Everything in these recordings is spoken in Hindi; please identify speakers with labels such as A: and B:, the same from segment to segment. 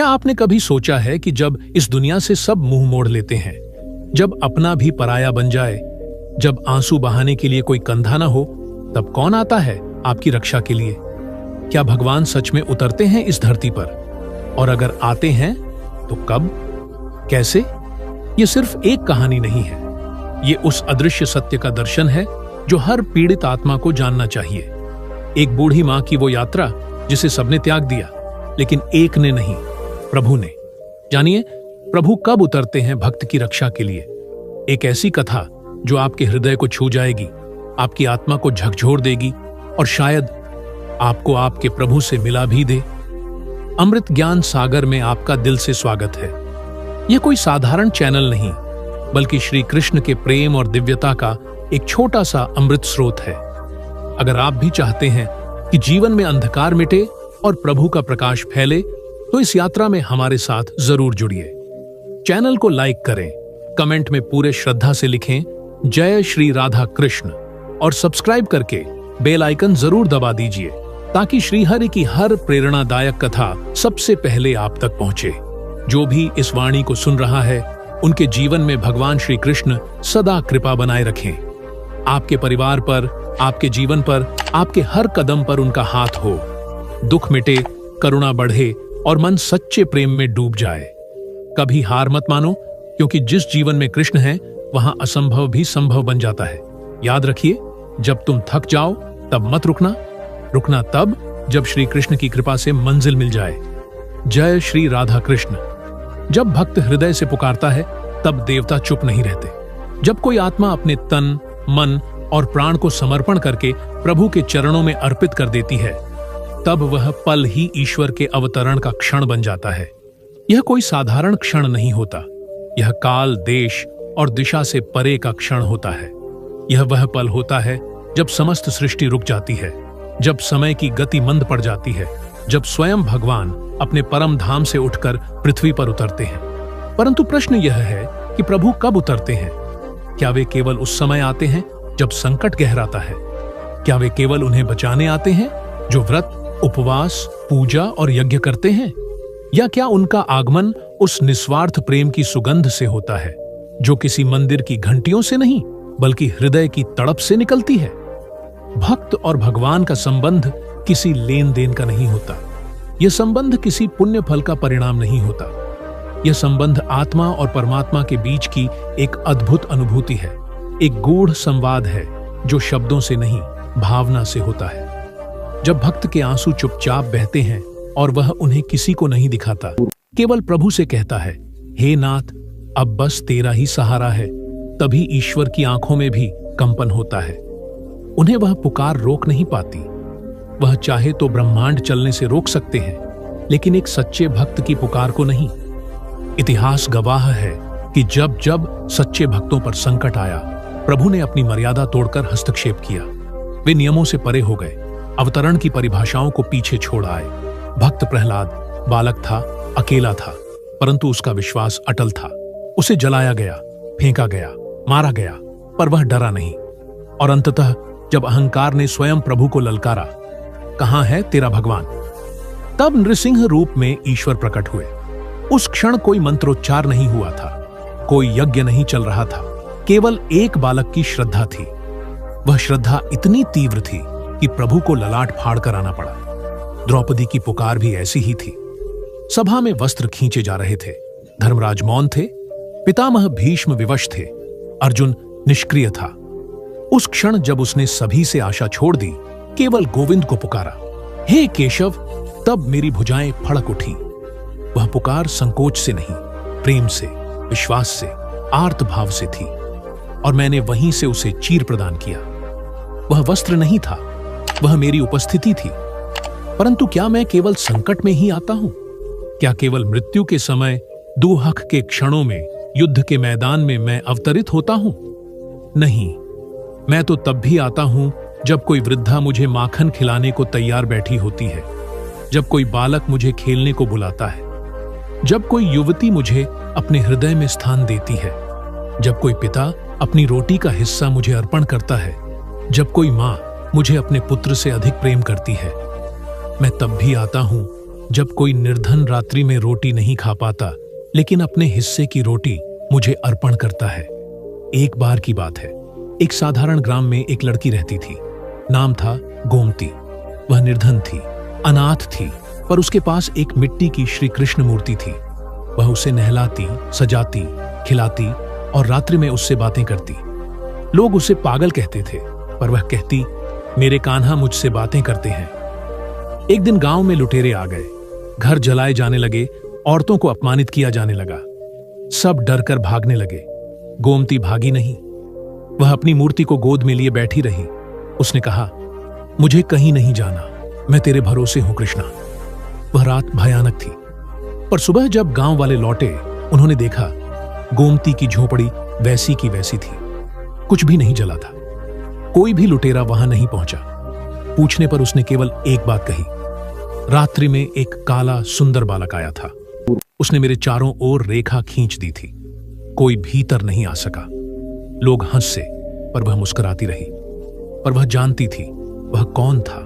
A: क्या आपने कभी सोचा है कि जब इस दुनिया से सब मुंह मोड़ लेते हैं, जब अपना भी पराया बन जाए, जब आंसू बहाने के लिए कोई कंधा ना हो, तब कौन आता है आपकी रक्षा के लिए? क्या भगवान सच में उतरते हैं इस धरती पर? और अगर आते हैं तो कब, कैसे? ये सिर्फ एक कहानी नहीं है, ये उस अदृश्य सत्य का दर्शन है जो हर पीड़ित आत्मा को जानना चाहिए। एक बूढ़ी मां की वो यात्रा जिसे सबने त्याग दिया, लेकिन एक ने नहीं, प्रभु ने। जानिए, प्रभु कब उतरते हैं भक्त की रक्षा के लिए। एक ऐसी कथा जो आपके हृदय को छू जाएगी, आपकी आत्मा को झकझोर देगी और शायद आपको आपके प्रभु से मिला भी दे। अमृत ज्ञान सागर में आपका दिल से स्वागत है। यह कोई साधारण चैनल नहीं, बल्कि श्री कृष्ण के प्रेम और दिव्यता का एक छोटा सा अमृत स्रोत है। अगर आप भी चाहते हैं कि जीवन में अंधकार मिटे और प्रभु का प्रकाश फैले, तो इस यात्रा में हमारे साथ जरूर जुड़िए। चैनल को लाइक करें, कमेंट में पूरे श्रद्धा से लिखें जय श्री राधा कृष्ण और सब्सक्राइब करके बेल आइकन जरूर दबा दीजिए, ताकि श्रीहरि की हर प्रेरणादायक कथा सबसे पहले आप तक पहुंचे। जो भी इस वाणी को सुन रहा है, उनके जीवन में भगवान श्री कृष्ण सदा कृपा बनाए रखें। आपके परिवार पर, आपके जीवन पर, आपके हर कदम पर उनका हाथ हो। दुख मिटे, करुणा बढ़े और मन सच्चे प्रेम में डूब जाए। कभी हार मत मानो, क्योंकि जिस जीवन में कृष्ण है, वहां असंभव भी संभव बन जाता है। याद रखिए, जब तुम थक जाओ तब मत रुकना, रुकना तब जब श्री कृष्ण की कृपा से मंजिल मिल जाए। जय श्री राधा कृष्ण। जब भक्त हृदय से पुकारता है, तब देवता चुप नहीं रहते। जब कोई आत्मा अपने तन, मन और प्राण को समर्पण करके प्रभु के चरणों में अर्पित कर देती है, तब वह पल ही ईश्वर के अवतरण का क्षण बन जाता है। यह कोई साधारण क्षण नहीं होता, यह काल, देश और दिशा से परे का क्षण होता है। यह वह पल होता है जब समस्त सृष्टि रुक जाती है, जब समय की गति मंद पड़ जाती है, जब स्वयं भगवान अपने परम धाम से उठकर पृथ्वी पर उतरते हैं। परंतु प्रश्न यह है कि प्रभु कब उतरते हैं? क्या वे केवल उस समय आते हैं जब संकट गहराता है? क्या वे केवल उन्हें बचाने आते हैं जो व्रत, उपवास, पूजा और यज्ञ करते हैं? या क्या उनका आगमन उस निस्वार्थ प्रेम की सुगंध से होता है जो किसी मंदिर की घंटियों से नहीं, बल्कि हृदय की तड़प से निकलती है? भक्त और भगवान का संबंध किसी लेन देन का नहीं होता। यह संबंध किसी पुण्य फल का परिणाम नहीं होता। यह संबंध आत्मा और परमात्मा के बीच की एक अद्भुत अनुभूति है, एक गूढ़ संवाद है जो शब्दों से नहीं, भावना से होता है। जब भक्त के आंसू चुपचाप बहते हैं और वह उन्हें किसी को नहीं दिखाता, केवल प्रभु से कहता है, हे नाथ, अब बस तेरा ही सहारा है, तभी ईश्वर की आंखों में भी कंपन होता है। उन्हें वह पुकार रोक नहीं पाती। वह चाहे तो ब्रह्मांड चलने से रोक सकते हैं, लेकिन एक सच्चे भक्त की पुकार को नहीं। इतिहास गवाह है कि जब जब सच्चे भक्तों पर संकट आया, प्रभु ने अपनी मर्यादा तोड़कर हस्तक्षेप किया। वे नियमों से परे हो गए, अवतरण की परिभाषाओं को पीछे छोड़ आए। भक्त प्रहलाद बालक था, अकेला था, परंतु उसका विश्वास अटल था। उसे जलाया गया, फेंका गया, मारा गया, पर वह डरा नहीं। और अंततः जब अहंकार ने स्वयं प्रभु को ललकारा, कहां है तेरा भगवान, तब नृसिंह रूप में ईश्वर प्रकट हुए। उस क्षण कोई मंत्रोच्चार नहीं हुआ था, कोई यज्ञ नहीं चल रहा था, केवल एक बालक की श्रद्धा थी। वह श्रद्धा इतनी तीव्र थी कि प्रभु को ललाट फाड़ कर आना पड़ा। द्रौपदी की पुकार भी ऐसी ही थी। सभा में वस्त्र खींचे जा रहे थे, धर्मराज मौन थे, पितामह भीष्म विवश थे, अर्जुन निष्क्रिय था। उस क्षण जब उसने सभी से आशा छोड़ दी, केवल गोविंद को पुकारा, हे केशव, तब मेरी भुजाएं फड़क उठी। वह पुकार संकोच से नहीं, प्रेम से, विश्वास से, आर्त भाव से थी, और मैंने वहीं से उसे चीर प्रदान किया। वह वस्त्र नहीं था, वह मेरी उपस्थिति थी। परंतु क्या मैं केवल संकट में ही आता हूं? क्या केवल मृत्यु के समय, दुहक के क्षणों में, युद्ध के मैदान में मैं अवतरित होता हूं? नहीं, मैं तो तब भी आता हूं जब कोई वृद्धा मुझे माखन खिलाने को तैयार बैठी होती है, जब कोई बालक मुझे खेलने को बुलाता है, जब कोई युवती मुझे अपने हृदय में स्थान देती है, जब कोई पिता अपनी रोटी का हिस्सा मुझे अर्पण करता है, जब कोई माँ मुझे अपने पुत्र से अधिक प्रेम करती है। मैं तब भी आता हूं जब कोई निर्धन रात्रि में रोटी नहीं खा पाता लेकिन अपने हिस्से की रोटी मुझे अर्पण करता है। एक बार की बात है, एक साधारण ग्राम में एक लड़की रहती थी। नाम था गोमती। वह निर्धन थी, अनाथ थी, पर उसके पास एक मिट्टी की श्री कृष्ण मूर्ति थी। वह उसे नहलाती, सजाती, खिलाती और रात्रि में उससे बातें करती। लोग उसे पागल कहते थे, पर वह कहती, मेरे कान्हा मुझसे बातें करते हैं। एक दिन गांव में लुटेरे आ गए। घर जलाए जाने लगे, औरतों को अपमानित किया जाने लगा। सब डर कर भागने लगे। गोमती भागी नहीं, वह अपनी मूर्ति को गोद में लिए बैठी रही। उसने कहा, मुझे कहीं नहीं जाना, मैं तेरे भरोसे हूं कृष्णा। वह रात भयानक थी, पर सुबह जब गांव वाले लौटे, उन्होंने देखा गोमती की झोपड़ी वैसी की वैसी थी। कुछ भी नहीं जला था। कोई भी लुटेरा वहां नहीं पहुंचा। पूछने पर उसने केवल एक बात कही, रात्रि में एक काला सुंदर बालक आया था। उसने मेरे चारों ओर रेखा खींच दी थी। कोई भीतर नहीं आ सका। लोग हंसे, पर वह मुस्कुराती रही। पर वह जानती थी वह कौन था।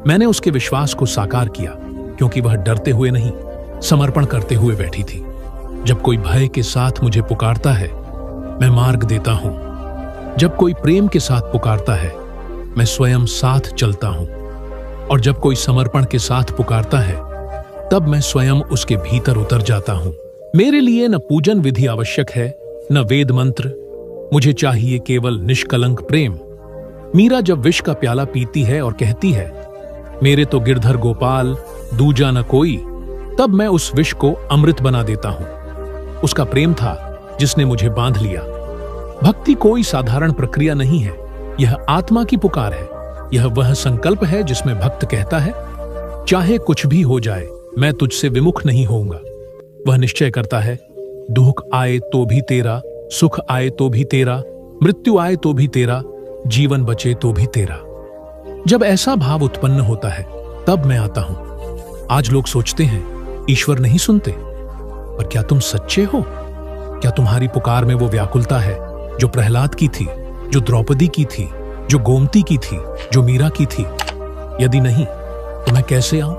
A: मैंने उसके विश्वास को साकार किया, क्योंकि वह डरते हुए नहीं, समर्पण करते हुए बैठी थी। जब कोई भय के साथ मुझे पुकारता है, मैं मार्ग देता हूं। जब कोई प्रेम के साथ पुकारता है, मैं स्वयं साथ चलता हूं। और जब कोई समर्पण के साथ पुकारता है, तब मैं स्वयं उसके भीतर उतर जाता हूं। मेरे लिए न पूजन विधि आवश्यक है, न वेद मंत्र। मुझे चाहिए केवल निष्कलंक प्रेम। मीरा जब विष का प्याला पीती है और कहती है, मेरे तो गिरधर गोपाल, दूजा न कोई, तब मैं उस विष को अमृत बना देता हूं। उसका प्रेम था जिसने मुझे बांध लिया। भक्ति कोई साधारण प्रक्रिया नहीं है, यह आत्मा की पुकार है। यह वह संकल्प है जिसमें भक्त कहता है, चाहे कुछ भी हो जाए, मैं तुझसे विमुख नहीं होऊंगा। वह निश्चय करता है, दुख आए तो भी तेरा, सुख आए तो भी तेरा, मृत्यु आए तो भी तेरा, जीवन बचे तो भी तेरा। जब ऐसा भाव उत्पन्न होता है, तब मैं आता हूं। आज लोग सोचते हैं, ईश्वर नहीं सुनते, पर क्या तुम सच्चे हो? क्या तुम्हारी पुकार में वो व्याकुलता है जो प्रहलाद की थी, जो द्रौपदी की थी, जो गोमती की थी, जो मीरा की थी? यदि नहीं, तो मैं कैसे आऊं?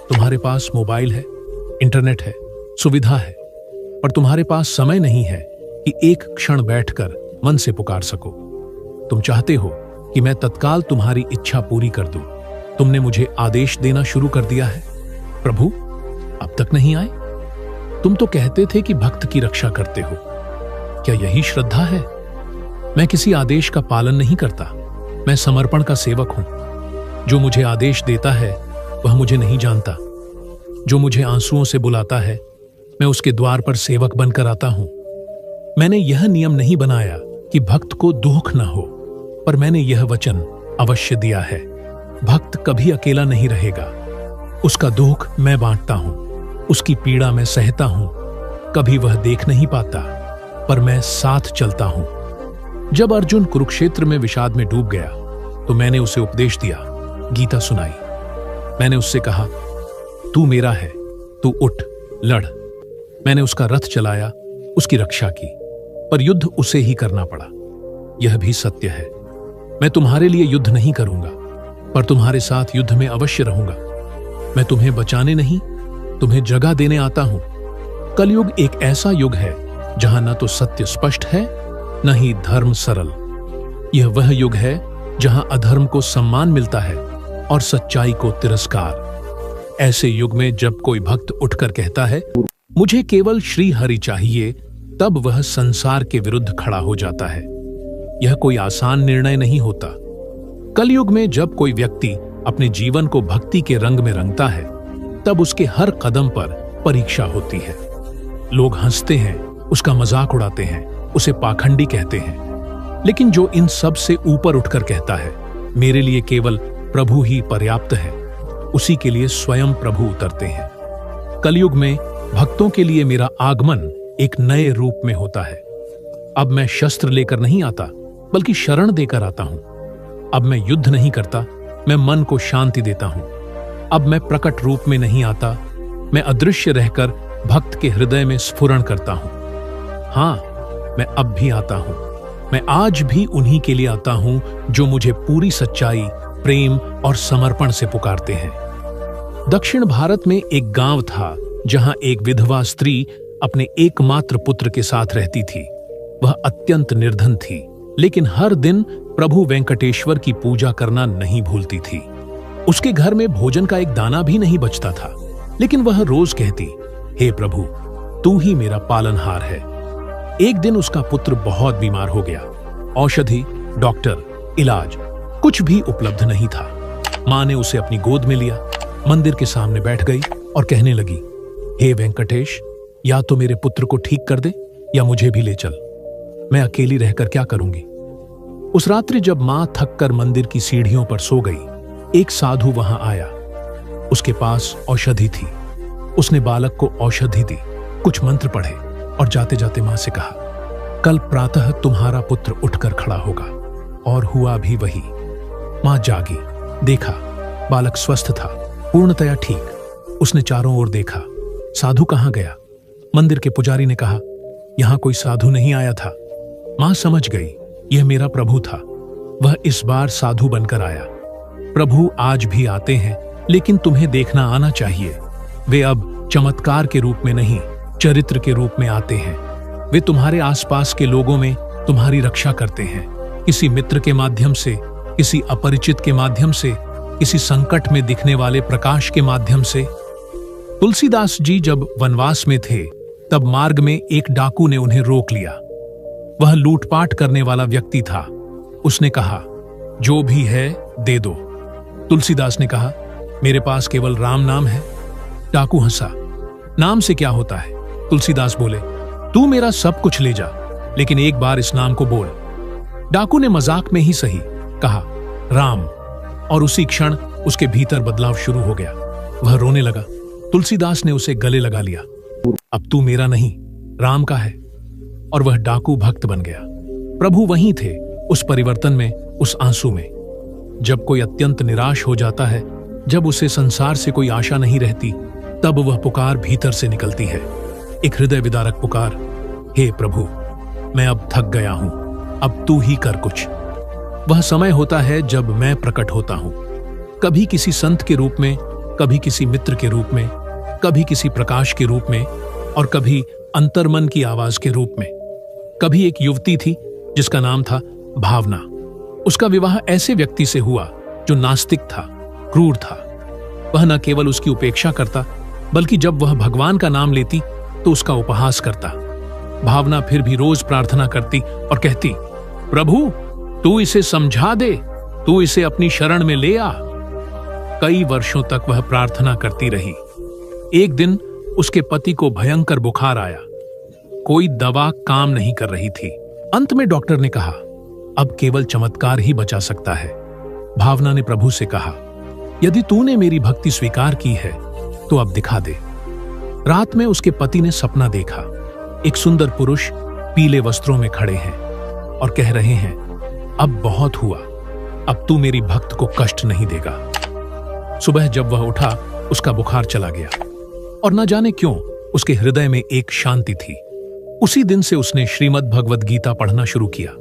A: तुम्हारे पास मोबाइल है, इंटरनेट है, सुविधा है, पर तुम्हारे पास समय नहीं है कि एक क्षण बैठकर मन से पुकार सको। तुम चाहते हो कि मैं तत्काल तुम्हारी इच्छा पूरी कर दूं। तुमने मुझे आदेश देना शुरू कर दिया है, प्रभु अब तक नहीं आए? तुम तो कहते थे कि भक्त की रक्षा करते हो। क्या यही श्रद्धा है? मैं किसी आदेश का पालन नहीं करता। मैं समर्पण का सेवक हूं। जो मुझे आदेश देता है वह मुझे नहीं जानता। जो मुझे आंसुओं से बुलाता है, मैं उसके द्वार पर सेवक बनकर आता हूं। मैंने यह नियम नहीं बनाया कि भक्त को दुख न हो, पर मैंने यह वचन अवश्य दिया है, भक्त कभी अकेला नहीं रहेगा। उसका दुख मैं बांटता हूं, उसकी पीड़ा मैं सहता हूं। कभी वह देख नहीं पाता, पर मैं साथ चलता हूं। जब अर्जुन कुरुक्षेत्र में विषाद में डूब गया, तो मैंने उसे उपदेश दिया, गीता सुनाई। मैंने उससे कहा, तू मेरा है, तू उठ, लड़। मैंने उसका रथ चलाया, उसकी रक्षा की, पर युद्ध उसे ही करना पड़ा। यह भी सत्य है। मैं तुम्हारे लिए युद्ध नहीं करूंगा, पर तुम्हारे साथ युद्ध में अवश्य रहूंगा। मैं तुम्हें बचाने नहीं, तुम्हें जगह देने आता हूं। कलयुग एक ऐसा युग है जहां न तो सत्य स्पष्ट है, न ही धर्म सरल। यह वह युग है जहां अधर्म को सम्मान मिलता है और सच्चाई को तिरस्कार। ऐसे युग में जब कोई भक्त उठकर कहता है, मुझे केवल श्री हरि चाहिए, तब वह संसार के विरुद्ध खड़ा हो जाता है। यह कोई आसान निर्णय नहीं होता। कलयुग में जब कोई व्यक्ति अपने जीवन को भक्ति के रंग में रंगता है, तब उसके हर कदम पर परीक्षा होती है। लोग हंसते हैं, उसका मजाक उड़ाते हैं, उसे पाखंडी कहते हैं। लेकिन जो इन सब से ऊपर उठकर कहता है, मेरे लिए केवल प्रभु ही पर्याप्त है, उसी के लिए स्वयं प्रभु उतरते हैं। कलयुग में भक्तों के लिए मेरा आगमन एक नए रूप में होता है। अब मैं शस्त्र लेकर नहीं आता, बल्कि शरण देकर आता हूं। अब मैं युद्ध नहीं करता, मैं मन को शांति देता हूं। अब मैं प्रकट रूप में नहीं आता, मैं अदृश्य रहकर भक्त के हृदय में स्फुरण करता हूं। हां, मैं अब भी आता हूं। मैं आज भी उन्हीं के लिए आता हूं जो मुझे पूरी सच्चाई, प्रेम और समर्पण से पुकारते हैं। दक्षिण भारत में एक गांव था जहां एक विधवा स्त्री अपने एकमात्र पुत्र के साथ रहती थी। वह अत्यंत निर्धन थी, लेकिन हर दिन प्रभु वेंकटेश्वर की पूजा करना नहीं भूलती थी। उसके घर में भोजन का एक दाना भी नहीं बचता था, लेकिन वह रोज कहती, हे प्रभु, तू ही मेरा पालनहार है। एक दिन उसका पुत्र बहुत बीमार हो गया। औषधि, डॉक्टर, इलाज कुछ भी उपलब्ध नहीं था। मां ने उसे अपनी गोद में लिया, मंदिर के सामने बैठ गई और कहने लगी, हे वेंकटेश, या तो मेरे पुत्र को ठीक कर दे या मुझे भी ले चल। मैं अकेली रहकर क्या करूंगी। उस रात्रि जब मां थककर मंदिर की सीढ़ियों पर सो गई, एक साधु वहां आया। उसके पास औषधि थी। उसने बालक को औषधि दी, कुछ मंत्र पढ़े और जाते जाते मां से कहा, कल प्रातः तुम्हारा पुत्र उठकर खड़ा होगा। और हुआ भी वही। मां जागी, देखा बालक स्वस्थ था, पूर्णतया ठीक। उसने चारों ओर देखा, साधु कहां गया। मंदिर के पुजारी ने कहा, यहां कोई साधु नहीं आया था। मां समझ गई, यह मेरा प्रभु था। वह इस बार साधु बनकर आया। प्रभु आज भी आते हैं, लेकिन तुम्हें देखना आना चाहिए। वे अब चमत्कार के रूप में नहीं, चरित्र के रूप में आते हैं। वे तुम्हारे आसपास के लोगों में तुम्हारी रक्षा करते हैं, किसी मित्र के माध्यम से, किसी अपरिचित के माध्यम से, किसी संकट में दिखने वाले प्रकाश के माध्यम से। तुलसीदास जी जब वनवास में थे, तब मार्ग में एक डाकू ने उन्हें रोक लिया। वह लूटपाट करने वाला व्यक्ति था। उसने कहा, जो भी है दे दो। तुलसीदास ने कहा, मेरे पास केवल राम नाम है। डाकू हंसा, नाम से क्या होता है। तुलसीदास बोले, तू मेरा सब कुछ ले जा, लेकिन एक बार इस नाम को बोल। डाकू ने मजाक में ही सही कहा, राम, और उसी क्षण उसके भीतर बदलाव शुरू हो गया। वह रोने लगा। तुलसीदास ने उसे गले लगा लिया, अब तू मेरा नहीं, राम का है। और वह डाकू भक्त बन गया। प्रभु वहीं थे, उस परिवर्तन में, उस आंसू में। जब कोई अत्यंत निराश हो जाता है, जब उसे संसार से कोई आशा नहीं रहती, तब वह पुकार भीतर से निकलती है, एक हृदय विदारक पुकार, हे प्रभु, मैं अब थक गया हूं, अब तू ही कर कुछ। वह समय होता है जब मैं प्रकट होता हूं, कभी किसी संत के रूप में, कभी किसी मित्र के रूप में, कभी किसी प्रकाश के रूप में, और कभी अंतर्मन की आवाज के रूप में। कभी एक युवती थी जिसका नाम था भावना। उसका विवाह ऐसे व्यक्ति से हुआ जो नास्तिक था, क्रूर था। वह न केवल उसकी उपेक्षा करता, बल्कि जब वह भगवान का नाम लेती तो उसका उपहास करता। भावना फिर भी रोज प्रार्थना करती और कहती, प्रभु, तू इसे समझा दे, तू इसे अपनी शरण में ले आ। कई वर्षों तक वह प्रार्थना करती रही। एक दिन उसके पति को भयंकर बुखार आया। कोई दवा काम नहीं कर रही थी। अंत में डॉक्टर ने कहा, अब केवल चमत्कार ही बचा सकता है। भावना ने प्रभु से कहा, यदि तूने मेरी भक्ति स्वीकार की है तो अब दिखा दे। रात में उसके पति ने सपना देखा। एक सुंदर पुरुष पीले वस्त्रों में खड़े हैं और कह रहे हैं, अब बहुत हुआ, अब तू मेरी भक्त को कष्ट नहीं देगा। सुबह जब वह उठा, उसका बुखार चला गया और न जाने क्यों उसके हृदय में एक शांति थी। उसी दिन से उसने श्रीमद् भगवद गीता पढ़ना शुरू किया।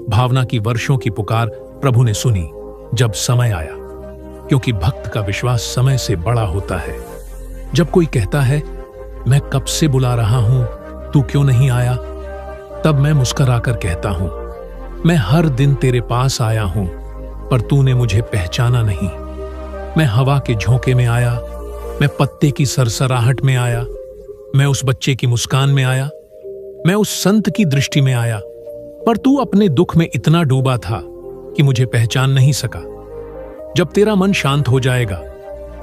A: भावना की वर्षों की पुकार प्रभु ने सुनी जब समय आया, क्योंकि भक्त का विश्वास समय से बड़ा होता है। जब कोई कहता है, मैं कब से बुला रहा हूं, तू क्यों नहीं आया, तब मैं मुस्कुराकर कहता हूं, मैं हर दिन तेरे पास आया हूं, पर तूने मुझे पहचाना नहीं। मैं हवा के झोंके में आया, मैं पत्ते की सरसराहट में आया, मैं उस बच्चे की मुस्कान में आया, मैं उस संत की दृष्टि में आया, पर तू अपने दुख में इतना डूबा था कि मुझे पहचान नहीं सका। जब तेरा मन शांत हो जाएगा,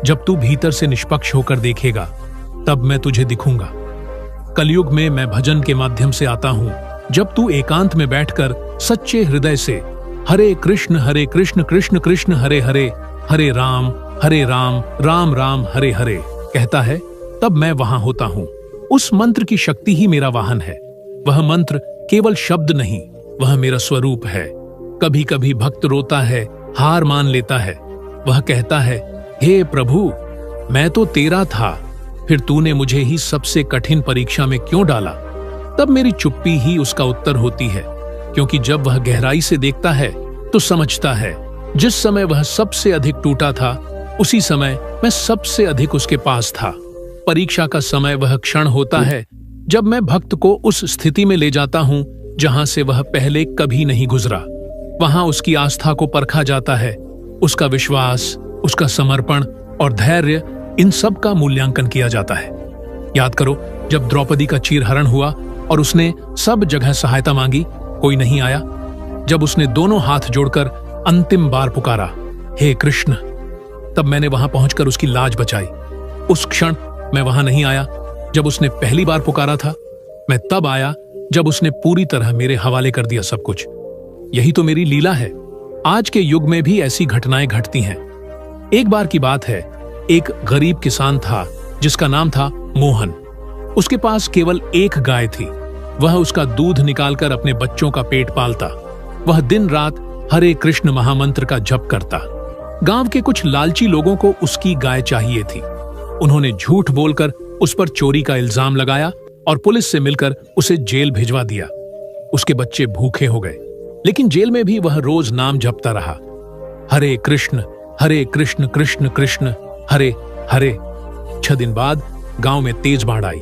A: जब तू भीतर से निष्पक्ष होकर देखेगा, तब मैं तुझे दिखूंगा। कलयुग में मैं भजन के माध्यम से आता हूं। जब तू एकांत में बैठकर सच्चे हृदय से हरे कृष्ण कृष्ण कृष्ण हरे हरे, हरे राम राम राम हरे हरे कहता है, तब मैं वहां होता हूं। उस मंत्र की शक्ति ही मेरा वाहन है। वह मंत्र केवल शब्द नहीं, वह मेरा स्वरूप है। कभी कभी भक्त रोता है, हार मान लेता है। वह कहता है, हे प्रभु, मैं तो तेरा था, फिर तूने मुझे ही सबसे कठिन परीक्षा में क्यों डाला। तब मेरी चुप्पी ही उसका उत्तर होती है, क्योंकि जब वह गहराई से देखता है तो समझता है, जिस समय वह सबसे अधिक टूटा था, उसी समय मैं सबसे अधिक उसके पास था। परीक्षा का समय वह क्षण होता है जब मैं भक्त को उस स्थिति में ले जाता हूं जहां से वह पहले कभी नहीं गुजरा। वहां उसकी आस्था को परखा जाता है, उसका विश्वास, उसका समर्पण और धैर्य, इन सब का मूल्यांकन किया जाता है। याद करो, जब द्रौपदी का चीरहरण हुआ और उसने सब जगह सहायता मांगी, कोई नहीं आया। जब उसने दोनों हाथ जोड़कर अंतिम बार पुकारा, हे कृष्ण, तब मैंने वहां पहुंचकर उसकी लाज बचाई। उस क्षण मैं वहां नहीं आया जब उसने पहली बार पुकारा था, मैं तब आया जब उसने पूरी तरह मेरे हवाले कर दिया सब कुछ। यही तो मेरी लीला है। आज के युग में भी ऐसी घटनाएं घटती हैं। एक बार की बात है, एक गरीब किसान था जिसका नाम था मोहन। उसके पास केवल एक गाय थी। वह उसका दूध निकालकर अपने बच्चों का पेट पालता। वह दिन रात हरे कृष्ण महामंत्र का जप करता। गांव के कुछ लालची लोगों को उसकी गाय चाहिए थी। उन्होंने झूठ बोलकर उस पर चोरी का इल्जाम लगाया और पुलिस से मिलकर उसे जेल भिजवा दिया। उसके बच्चे भूखे हो गए, लेकिन जेल में भी वह रोज नाम जपता रहा, हरे कृष्ण कृष्ण कृष्ण हरे हरे। 6 दिन बाद गांव में तेज बाढ़ आई।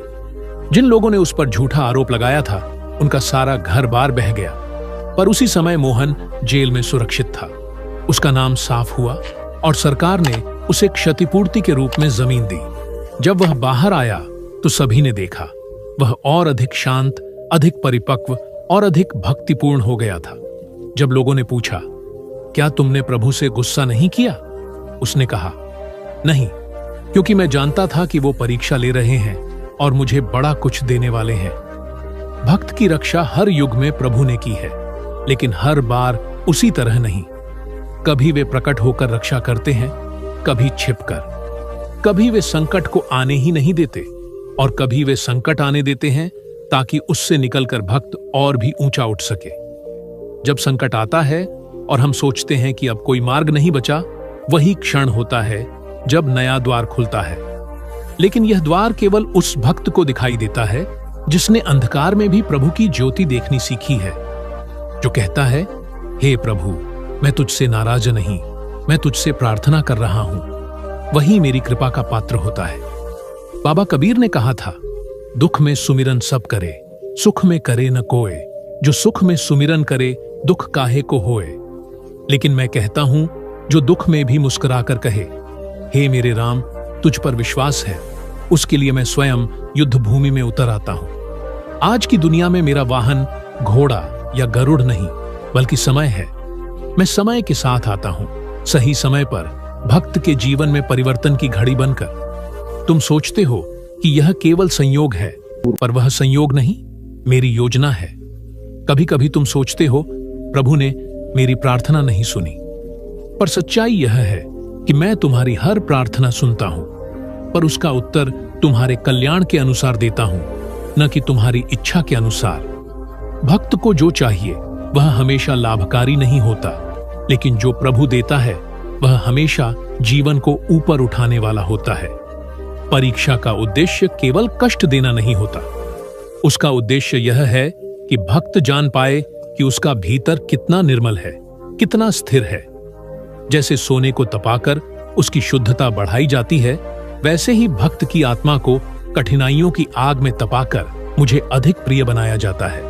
A: जिन लोगों ने उस पर झूठा आरोप लगाया था, उनका सारा घर बार बह गया। पर उसी समय मोहन जेल में सुरक्षित था। उसका नाम साफ हुआ और सरकार ने उसे क्षतिपूर्ति के रूप में जमीन दी। जब वह बाहर आया तो सभी ने देखा, वह और अधिक शांत, अधिक परिपक्व और अधिक भक्तिपूर्ण हो गया था। जब लोगों ने पूछा, क्या तुमने प्रभु से गुस्सा नहीं किया? उसने कहा, नहीं, क्योंकि मैं जानता था कि वो परीक्षा ले रहे हैं और मुझे बड़ा कुछ देने वाले हैं। भक्त की रक्षा हर युग में प्रभु ने की है, लेकिन हर बार उसी तरह नहीं। कभी वे प्रकट होकर रक्षा करते हैं, कभी छिपकर। कभी वे संकट को आने ही नहीं देते और कभी वे संकट आने देते हैं ताकि उससे निकलकर भक्त और भी ऊंचा उठ सके। जब संकट आता है और हम सोचते हैं कि अब कोई मार्ग नहीं बचा, वही क्षण होता है जब नया द्वार खुलता है। लेकिन यह द्वार केवल उस भक्त को दिखाई देता है जिसने अंधकार में भी प्रभु की ज्योति देखनी सीखी है, जो कहता है, हे प्रभु, मैं तुझसे नाराज नहीं, मैं तुझसे प्रार्थना कर रहा हूं। वही मेरी कृपा का पात्र होता है। बाबा कबीर ने कहा था, दुख में सुमिरन सब करे, सुख में करे न कोय, जो सुख में सुमिरन करे, दुख काहे को होए। लेकिन मैं कहता हूं, जो दुख में भी मुस्कुराकर कहे, हे मेरे राम, तुझ पर विश्वास है, उसके लिए मैं स्वयं युद्ध भूमि में उतर आता हूं। आज की दुनिया में मेरा वाहन घोड़ा या गरुड़ नहीं, बल्कि समय है। मैं समय के साथ आता हूं, सही समय पर, भक्त के जीवन में परिवर्तन की घड़ी बनकर। तुम सोचते हो कि यह केवल संयोग है, पर वह संयोग नहीं, मेरी योजना है। कभी कभी तुम सोचते हो प्रभु ने मेरी प्रार्थना नहीं सुनी, पर सच्चाई यह है कि मैं तुम्हारी हर प्रार्थना सुनता हूं, पर उसका उत्तर तुम्हारे कल्याण के अनुसार देता हूं, न कि तुम्हारी इच्छा के अनुसार। भक्त को जो चाहिए वह हमेशा लाभकारी नहीं होता, लेकिन जो प्रभु देता है वह हमेशा जीवन को ऊपर उठाने वाला होता है। परीक्षा का उद्देश्य केवल कष्ट देना नहीं होता, उसका उद्देश्य यह है कि भक्त जान पाए कि उसका भीतर कितना निर्मल है, कितना स्थिर है। जैसे सोने को तपाकर उसकी शुद्धता बढ़ाई जाती है, वैसे ही भक्त की आत्मा को कठिनाइयों की आग में तपाकर मुझे अधिक प्रिय बनाया जाता है।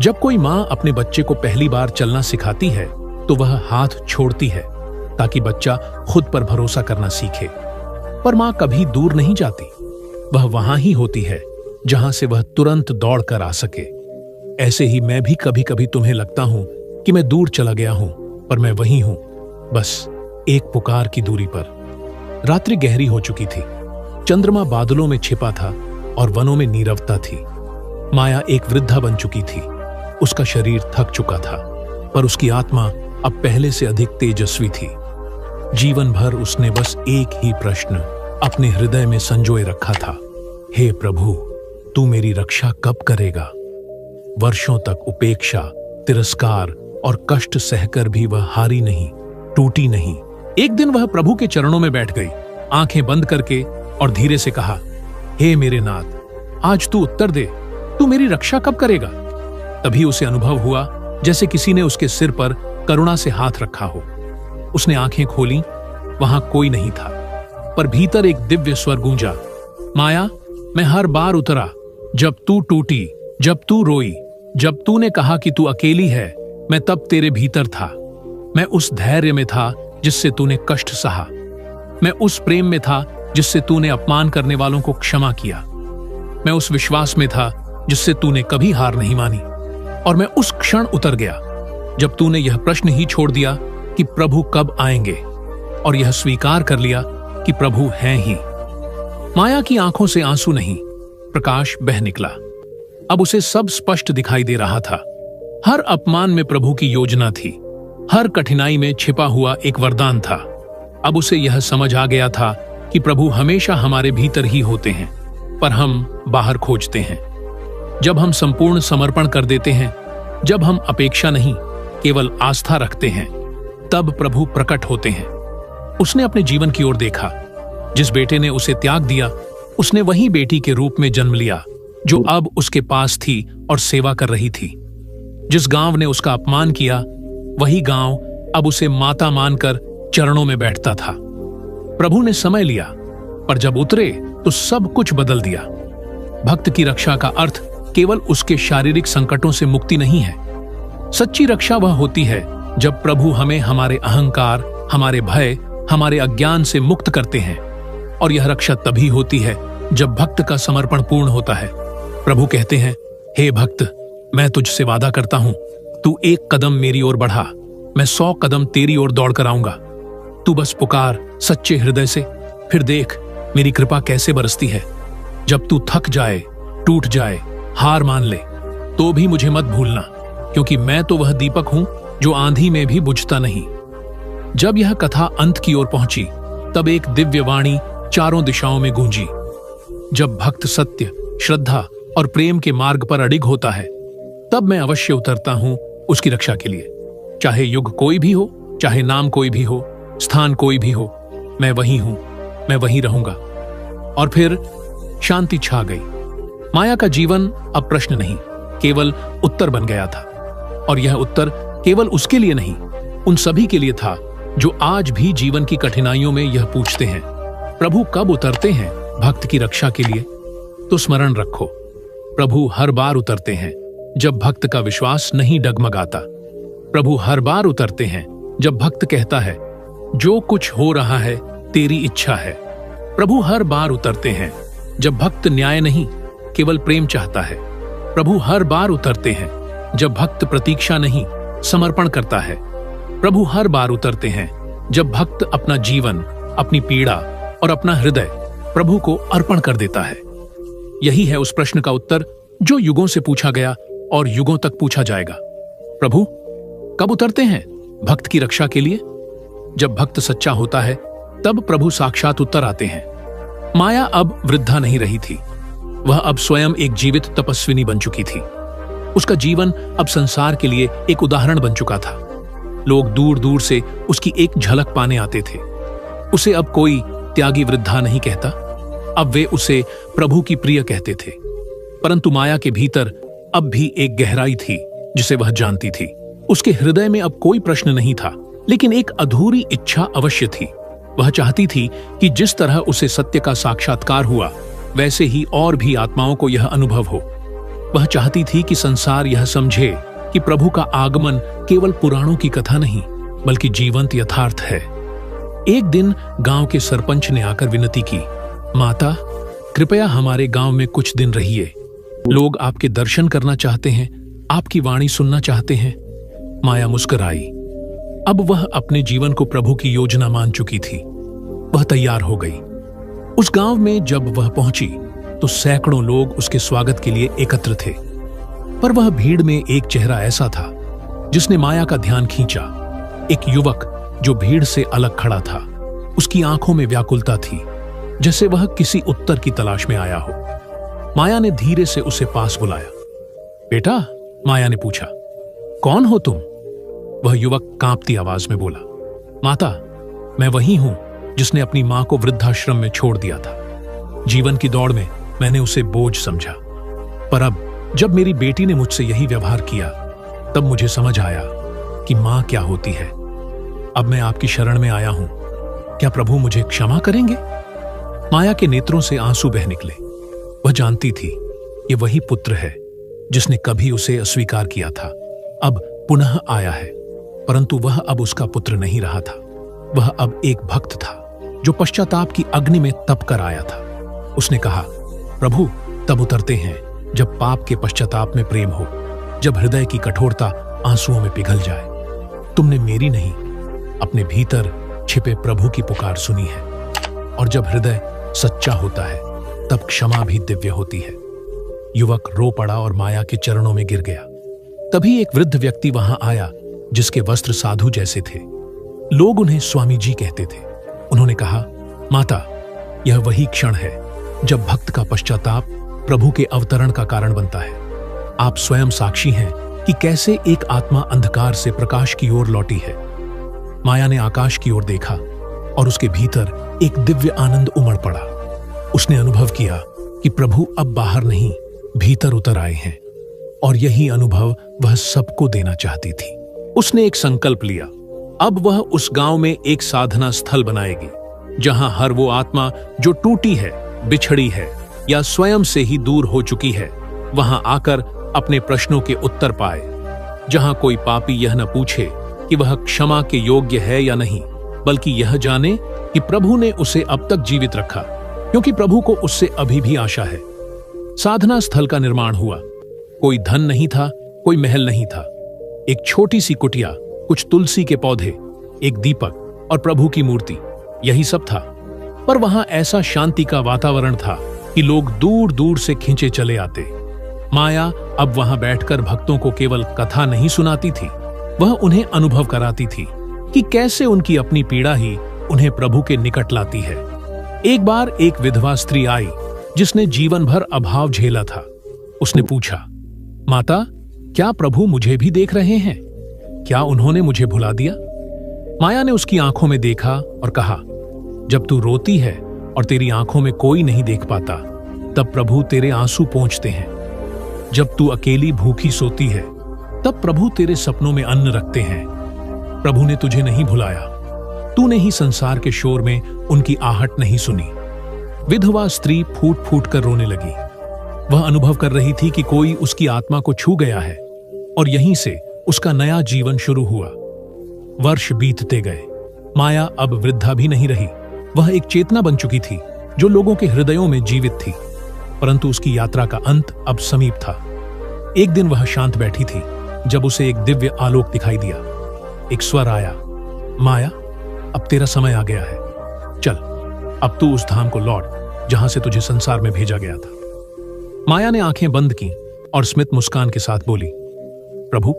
A: जब कोई माँ अपने बच्चे को पहली बार चलना सिखाती है तो वह हाथ छोड़ती है ताकि बच्चा खुद पर भरोसा करना सीखे। पर माँ कभी दूर नहीं जाती, वह वहां ही होती है जहां से वह तुरंत दौड़ कर आ सके। ऐसे ही मैं भी कभी कभी तुम्हें लगता हूं कि मैं दूर चला गया हूं, पर मैं वहीं हूं, बस एक पुकार की दूरी पर। रात्रि गहरी हो चुकी थी, चंद्रमा बादलों में छिपा था और वनों में नीरवता थी। माया एक वृद्धा बन चुकी थी, उसका शरीर थक चुका था, पर उसकी आत्मा अब पहले से अधिक तेजस्वी थी। जीवन भर उसने बस एक ही प्रश्न अपने हृदय में संजोए रखा था, हे प्रभु, तू मेरी रक्षा कब करेगा? वर्षों तक उपेक्षा, तिरस्कार और कष्ट सहकर भी वह हारी नहीं, टूटी नहीं। एक दिन वह प्रभु के चरणों में बैठ गई, आंखें बंद करके, और धीरे से कहा, हे मेरे नाथ, आज तू उत्तर दे, तू मेरी रक्षा कब करेगा? तभी उसे अनुभव हुआ जैसे किसी ने उसके सिर पर करुणा से हाथ रखा हो। उसने आंखें खोली, वहां कोई नहीं था, पर भीतर एक दिव्य स्वर गूंजा, माया, मैं हर बार उतरा जब तू टूटी, जब तू रोई, जब तूने कहा कि तू अकेली है, मैं तब तेरे भीतर था। मैं उस धैर्य में था जिससे तूने कष्ट सहा। मैं उस प्रेम में था जिससे तूने अपमान करने वालों को क्षमा किया। मैं उस विश्वास में था जिससे तूने कभी हार नहीं मानी। और मैं उस क्षण उतर गया जब तूने यह प्रश्न ही छोड़ दिया कि प्रभु कब आएंगे, और यह स्वीकार कर लिया कि प्रभु हैं ही। माया की आंखों से आंसू नहीं, प्रकाश बह निकला। अब उसे सब स्पष्ट दिखाई दे रहा था। हर अपमान में प्रभु की योजना थी, हर कठिनाई में छिपा हुआ एक वरदान था। अब उसे यह समझ आ गया था कि प्रभु हमेशा हमारे भीतर ही होते हैं, पर हम बाहर खोजते हैं। जब हम संपूर्ण समर्पण कर देते हैं, जब हम अपेक्षा नहीं केवल आस्था रखते हैं, तब प्रभु प्रकट होते हैं। उसने अपने जीवन की ओर देखा। जिस बेटे ने उसे त्याग दिया, उसने वही बेटी के रूप में जन्म लिया जो अब उसके पास थी और सेवा कर रही थी। जिस गांव ने उसका अपमान किया, वही गांव अब उसे माता मानकर चरणों में बैठता था। प्रभु ने समय लिया, पर जब उतरे तो सब कुछ बदल दिया। भक्त की रक्षा का अर्थ केवल उसके शारीरिक संकटों से मुक्ति नहीं है। सच्ची रक्षा वह होती है जब प्रभु हमें हमारे अहंकार, हमारे भय, हमारे अज्ञान से मुक्त करते हैं। और यह रक्षा तभी होती है जब भक्त का समर्पण पूर्ण होता है। प्रभु कहते हैं, हे भक्त, मैं तुझसे वादा करता हूं, तू 1 कदम मेरी ओर बढ़ा, मैं 100 कदम तेरी ओर दौड़ कर आऊंगा। तू बस पुकार सच्चे हृदय से, फिर देख मेरी कृपा कैसे बरसती है। जब तू थक जाए, टूट जाए, हार मान ले, तो भी मुझे मत भूलना, क्योंकि मैं तो वह दीपक हूं जो आंधी में भी बुझता नहीं। जब यह कथा अंत की ओर पहुंची, तब एक दिव्य वाणी चारों दिशाओं में गूंजी। जब भक्त सत्य, श्रद्धा और प्रेम के मार्ग पर अडिग होता है, तब मैं अवश्य उतरता हूं उसकी रक्षा के लिए। चाहे युग कोई भी हो, चाहे नाम कोई भी हो, स्थान कोई भी हो, मैं वही हूं, मैं वहीं रहूंगा। और फिर शांति छा गई। माया का जीवन अब प्रश्न नहीं, केवल उत्तर बन गया था। और यह उत्तर केवल उसके लिए नहीं, उन सभी के लिए था जो आज भी जीवन की कठिनाइयों में यह पूछते हैं, प्रभु कब उतरते हैं भक्त की रक्षा के लिए। तो स्मरण रखो, प्रभु हर बार उतरते हैं जब भक्त का विश्वास नहीं डगमगाता। प्रभु हर बार उतरते हैं जब भक्त कहता है, जो कुछ हो रहा है तेरी इच्छा है। प्रभु हर बार उतरते हैं जब भक्त न्याय नहीं केवल प्रेम चाहता है। प्रभु हर बार उतरते हैं जब भक्त प्रतीक्षा नहीं समर्पण करता है। प्रभु हर बार उतरते हैं जब भक्त अपना जीवन, अपनी पीड़ा और अपना हृदय प्रभु को अर्पण कर देता है। यही है उस प्रश्न का उत्तर जो युगों से पूछा गया और युगों तक पूछा जाएगा। प्रभु कब उतरते हैं भक्त की रक्षा के लिए? जब भक्त सच्चा होता है, तब प्रभु साक्षात उत्तर आते हैं। माया अब वृद्धा नहीं रही थी, वह अब स्वयं एक जीवित तपस्विनी बन चुकी थी। उसका जीवन अब संसार के लिए एक उदाहरण बन चुका था। लोग दूर दूर से उसकी एक झलक पाने आते थे। उसे अब कोई त्यागी वृद्धा नहीं कहता, अब वे उसे प्रभु की प्रिय कहते थे। परंतु माया के भीतर अब भी एक गहराई थी जिसे वह जानती थी। उसके हृदय में अब कोई प्रश्न नहीं था, लेकिन एक अधूरी इच्छा अवश्य थी। वह चाहती थी कि जिस तरह उसे सत्य का साक्षात्कार हुआ, वैसे ही और भी आत्माओं को यह अनुभव हो। वह चाहती थी कि संसार यह समझे कि प्रभु का आगमन केवल पुराणों की कथा नहीं, बल्कि जीवंत यथार्थ है। एक दिन गांव के सरपंच ने आकर विनती की, माता, कृपया हमारे गांव में कुछ दिन रहिए। लोग आपके दर्शन करना चाहते हैं, आपकी वाणी सुनना चाहते हैं। माया मुस्कुराई। अब वह अपने जीवन को प्रभु की योजना मान चुकी थी। वह तैयार हो गई। उस गांव में जब वह पहुंची तो सैकड़ों लोग उसके स्वागत के लिए एकत्र थे। पर वह भीड़ में एक चेहरा ऐसा था जिसने माया का ध्यान खींचा। एक युवक जो भीड़ से अलग खड़ा था। उसकी आंखों में व्याकुलता थी, जैसे वह किसी उत्तर की तलाश में आया हो। माया ने धीरे से उसे पास बुलाया। बेटा, माया ने पूछा, कौन हो तुम? वह युवक कांपती आवाज में बोला, माता, मैं वही हूं जिसने अपनी मां को वृद्धाश्रम में छोड़ दिया था। जीवन की दौड़ में मैंने उसे बोझ समझा, पर अब जब मेरी बेटी ने मुझसे यही व्यवहार किया, तब मुझे समझ आया कि मां क्या होती है। अब मैं आपकी शरण में आया हूं, क्या प्रभु मुझे क्षमा करेंगे? माया के नेत्रों से आंसू बह निकले। वह जानती थी ये वही पुत्र है जिसने कभी उसे अस्वीकार किया था, अब पुनः आया है। परंतु वह अब उसका पुत्र नहीं रहा था। वह अब एक भक्त था जो पश्चाताप की अग्नि में तप कर आया था। उसने कहा, प्रभु तब उतरते हैं जब पाप के पश्चाताप में प्रेम हो, जब हृदय की कठोरता आंसुओं में पिघल जाए। तुमने मेरी नहीं, अपने भीतर छिपे प्रभु की पुकार सुनी है। और जब हृदय सच्चा होता है तब क्षमा भी दिव्य होती है। युवक रो पड़ा और माया के चरणों में गिर गया। तभी एक वृद्ध व्यक्ति वहां आया जिसके वस्त्र साधु जैसे थे। लोग उन्हें स्वामी जी कहते थे। उन्होंने कहा, माता, यह वही क्षण है जब भक्त का पश्चाताप प्रभु के अवतरण का कारण बनता है। आप स्वयं साक्षी हैं कि कैसे एक आत्मा अंधकार से प्रकाश की ओर लौटी है। माया ने आकाश की ओर देखा और उसके भीतर एक दिव्य आनंद उमड़ पड़ा। उसने अनुभव किया कि प्रभु अब बाहर नहीं, भीतर उतर आए हैं, और यही अनुभव वह सबको देना चाहती थी। उसने एक संकल्प लिया। अब वह उस गांव में एक साधना स्थल बनाएगी जहां हर वो आत्मा जो टूटी है, बिछड़ी है या स्वयं से ही दूर हो चुकी है, वहां आकर अपने प्रश्नों के उत्तर पाए। जहां कोई पापी यह न पूछे कि वह क्षमा के योग्य है या नहीं, बल्कि यह जाने कि प्रभु ने उसे अब तक जीवित रखा, क्योंकि प्रभु को उससे अभी भी आशा है। साधना स्थल का निर्माण हुआ। कोई धन नहीं था, कोई महल नहीं था। एक छोटी सी कुटिया, कुछ तुलसी के पौधे, एक दीपक और प्रभु की मूर्ति, यही सब था। पर वहां ऐसा शांति का वातावरण था कि लोग दूर दूर से खींचे चले आते। माया अब वहां बैठकर भक्तों को केवल कथा नहीं सुनाती थी, वह उन्हें अनुभव कराती थी कि कैसे उनकी अपनी पीड़ा ही उन्हें प्रभु के निकट लाती है। एक बार एक विधवा स्त्री आई जिसने जीवन भर अभाव झेला था। उसने पूछा, माता, क्या प्रभु मुझे भी देख रहे हैं? क्या उन्होंने मुझे भुला दिया? माया ने उसकी आंखों में देखा और कहा, जब तू रोती है और तेरी आंखों में कोई नहीं देख पाता, तब प्रभु तेरे आंसू पोंछते हैं। जब तू अकेली भूखी सोती है, तब प्रभु तेरे सपनों में अन्न रखते हैं। प्रभु ने तुझे नहीं भुलाया, तूने ही संसार के शोर में उनकी आहट नहीं सुनी। विधवा स्त्री फूट फूट कर रोने लगी। वह अनुभव कर रही थी कि कोई उसकी आत्मा को छू गया है और यहीं से उसका नया जीवन शुरू हुआ। वर्ष बीतते गए। माया अब वृद्धा भी नहीं रही। वह एक चेतना बन चुकी थी जो लोगों के हृदयों में जीवित थी। परंतु उसकी यात्रा का अंत अब समीप था। एक दिन वह शांत बैठी थी जब उसे एक दिव्य आलोक दिखाई दिया। एक स्वर आया, माया, अब तेरा समय आ गया है। चल, अब तू उस धाम को लौट जहां से तुझे संसार में भेजा गया था। माया ने आंखें बंद की और स्मित मुस्कान के साथ बोली, प्रभु,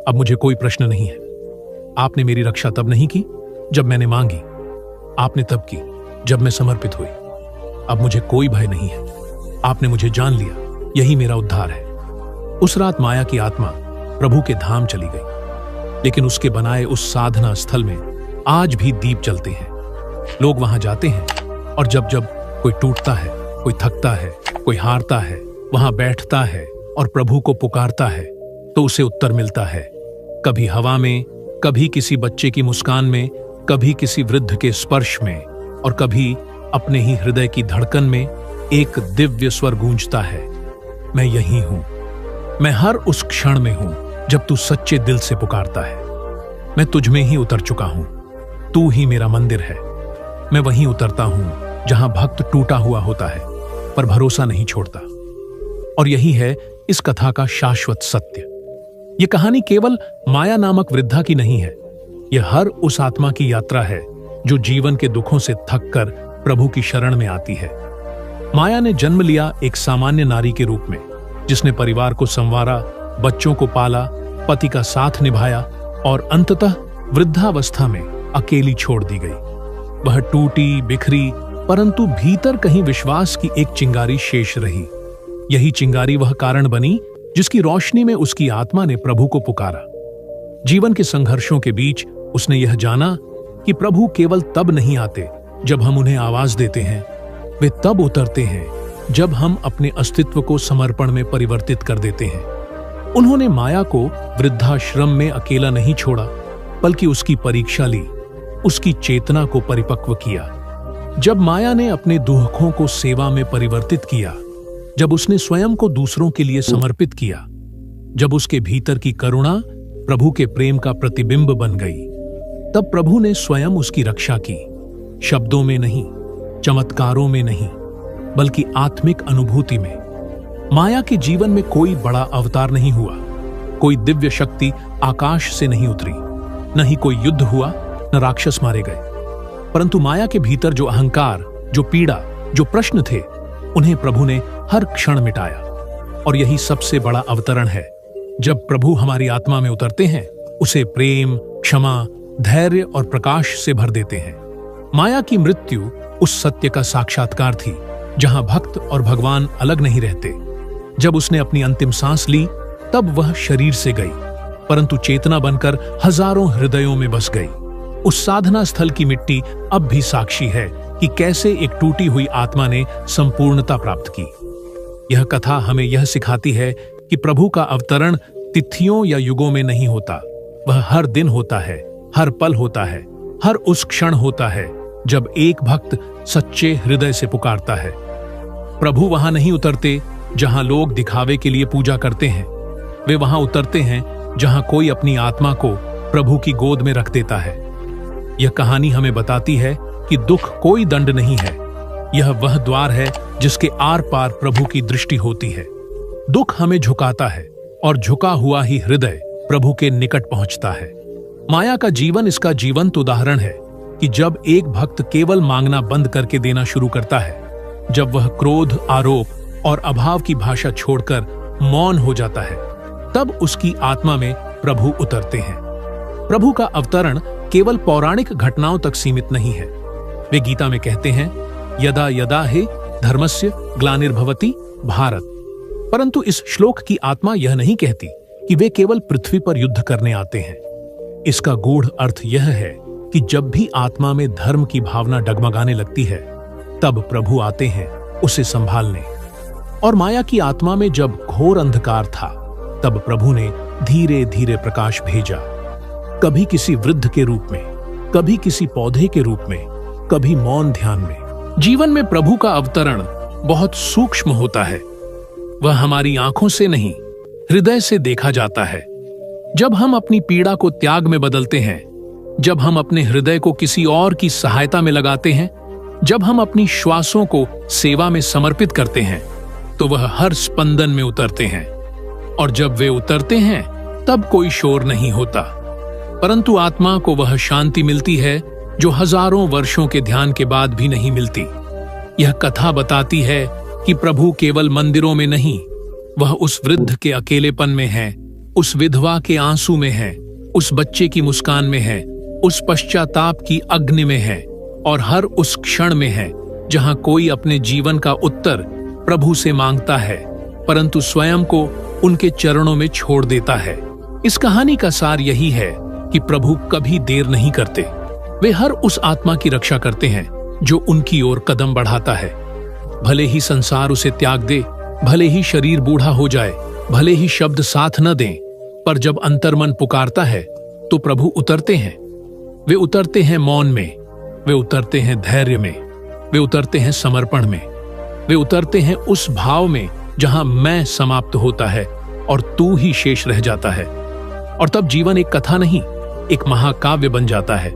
A: अब मुझे कोई प्रश्न नहीं है। आपने मेरी रक्षा तब नहीं की जब मैंने मांगी, आपने तब की जब मैं समर्पित हुई। अब मुझे कोई भय नहीं है। आपने मुझे जान लिया, यही मेरा उद्धार है। उस रात माया की आत्मा प्रभु के धाम चली गई। लेकिन उसके बनाए उस साधना स्थल में आज भी दीप जलते हैं। लोग वहां जाते हैं और जब जब कोई टूटता है, कोई थकता है, कोई हारता है, वहां बैठता है और प्रभु को पुकारता है तो उसे उत्तर मिलता है। कभी हवा में, कभी किसी बच्चे की मुस्कान में, कभी किसी वृद्ध के स्पर्श में और कभी अपने ही हृदय की धड़कन में एक दिव्य स्वर गूंजता है, मैं यही हूं। मैं हर उस क्षण में हूं जब तू सच्चे दिल से पुकारता है। मैं तुझ में ही उतर चुका हूं। तू ही मेरा मंदिर है। मैं वहीं उतरता हूं जहां भक्त टूटा हुआ होता है पर भरोसा नहीं छोड़ता। और यही है इस कथा का शाश्वत सत्य। यह कहानी केवल माया नामक वृद्धा की नहीं है। यह हर उस आत्मा की यात्रा है जो जीवन के दुखों से थक कर प्रभु की शरण में आती है। माया ने जन्म लिया एक सामान्य नारी के रूप में, जिसने परिवार को संवारा, बच्चों को पाला, पति का साथ निभाया और अंततः वृद्धावस्था में अकेली छोड़ दी गई। वह टूटी बिखरी, परंतु भीतर कहीं विश्वास की एक चिंगारी शेष रही। यही चिंगारी वह कारण बनी जिसकी रोशनी में उसकी आत्मा ने प्रभु को पुकारा। जीवन के संघर्षों के बीच उसने यह जाना कि प्रभु केवल तब नहीं आते जब हम उन्हें आवाज देते हैं, वे तब उतरते हैं जब हम अपने अस्तित्व को समर्पण में परिवर्तित कर देते हैं। उन्होंने माया को वृद्धाश्रम में अकेला नहीं छोड़ा, बल्कि उसकी परीक्षा ली, उसकी चेतना को परिपक्व किया। जब माया ने अपने दुखों को सेवा में परिवर्तित किया, जब उसने स्वयं को दूसरों के लिए समर्पित किया, जब उसके भीतर की करुणा प्रभु के प्रेम का प्रतिबिंब बन गई, तब प्रभु ने स्वयं उसकी रक्षा की। शब्दों में नहीं, चमत्कारों में नहीं, बल्कि आत्मिक अनुभूति में। माया के जीवन में कोई बड़ा अवतार नहीं हुआ, कोई दिव्य शक्ति आकाश से नहीं उतरी, न ही कोई युद्ध हुआ, न राक्षस मारे गए। परंतु माया के भीतर जो अहंकार, जो पीड़ा, जो प्रश्न थे, उन्हें प्रभु ने हर क्षण मिटाया। और यही सबसे बड़ा अवतरण है। जब प्रभु हमारी आत्मा में उतरते हैं, उसे प्रेम, क्षमा, धैर्य और प्रकाश से भर देते हैं। माया की मृत्यु उस सत्य का साक्षात्कार थी जहां भक्त और भगवान अलग नहीं रहते। जब उसने अपनी अंतिम सांस ली, तब वह शरीर से गई, परंतु चेतना बनकर हजारों हृदयों में बस गई। उस साधना स्थल की मिट्टी अब भी साक्षी है कि कैसे एक टूटी हुई आत्मा ने संपूर्णता प्राप्त की। यह कथा हमें यह सिखाती है कि प्रभु का अवतरण तिथियों या युगों में नहीं होता, वह हर दिन होता है, हर पल होता है, हर उस क्षण होता है जब एक भक्त सच्चे हृदय से पुकारता है। प्रभु वहां नहीं उतरते जहां लोग दिखावे के लिए पूजा करते हैं, वे वहां उतरते हैं जहां कोई अपनी आत्मा को प्रभु की गोद में रख देता है। यह कहानी हमें बताती है कि दुख कोई दंड नहीं है, यह वह द्वार है जिसके आर पार प्रभु की दृष्टि होती है। दुख हमें झुकाता है और झुका हुआ ही हृदय प्रभु के निकट पहुंचता है। माया का जीवन इसका जीवंत उदाहरण है कि जब एक भक्त केवल मांगना बंद करके देना शुरू करता है, जब वह क्रोध, आरोप और अभाव की भाषा छोड़कर मौन हो जाता है, तब उसकी आत्मा में प्रभु उतरते हैं। प्रभु का अवतरण केवल पौराणिक घटनाओं तक सीमित नहीं है। वे गीता में कहते हैं, यदा यदा हे धर्मस्य ग्लानिर्भवति भारत। परंतु इस श्लोक की आत्मा यह नहीं कहती कि वे केवल पृथ्वी पर युद्ध करने आते हैं। इसका गूढ़ अर्थ यह है कि जब भी आत्मा में धर्म की भावना डगमगाने लगती है, तब प्रभु आते हैं उसे संभालने। और माया की आत्मा में जब घोर अंधकार था, तब प्रभु ने धीरे धीरे प्रकाश भेजा, कभी किसी वृद्ध के रूप में, कभी किसी पौधे के रूप में, कभी मौन ध्यान में। जीवन में प्रभु का अवतरण बहुत सूक्ष्म होता है। वह हमारी आंखों से नहीं, हृदय से देखा जाता है। जब हम अपनी पीड़ा को त्याग में बदलते हैं, जब हम अपने हृदय को किसी और की सहायता में लगाते हैं, जब हम अपनी श्वासों को सेवा में समर्पित करते हैं, तो वह हर स्पंदन में उतरते हैं। और जब वे उतरते हैं, तब कोई शोर नहीं होता, परंतु आत्मा को वह शांति मिलती है जो हजारों वर्षों के ध्यान के बाद भी नहीं मिलती। यह कथा बताती है कि प्रभु केवल मंदिरों में नहीं, वह उस वृद्ध के अकेलेपन में है, उस विधवा के आंसू में है, उस बच्चे की मुस्कान में है, उस पश्चाताप की अग्नि में है, और हर उस क्षण में है जहां कोई अपने जीवन का उत्तर प्रभु से मांगता है, परंतु स्वयं को उनके चरणों में छोड़ देता है। इस कहानी का सार यही है कि प्रभु कभी देर नहीं करते। वे हर उस आत्मा की रक्षा करते हैं जो उनकी ओर कदम बढ़ाता है। भले ही संसार उसे त्याग दे, भले ही शरीर बूढ़ा हो जाए, भले ही शब्द साथ न दें, पर जब अंतर्मन पुकारता है तो प्रभु उतरते हैं। वे उतरते हैं मौन में, वे उतरते हैं धैर्य में, वे उतरते हैं समर्पण में, वे उतरते हैं उस भाव में जहां मैं समाप्त होता है और तू ही शेष रह जाता है। और तब जीवन एक कथा नहीं, एक महाकाव्य बन जाता है,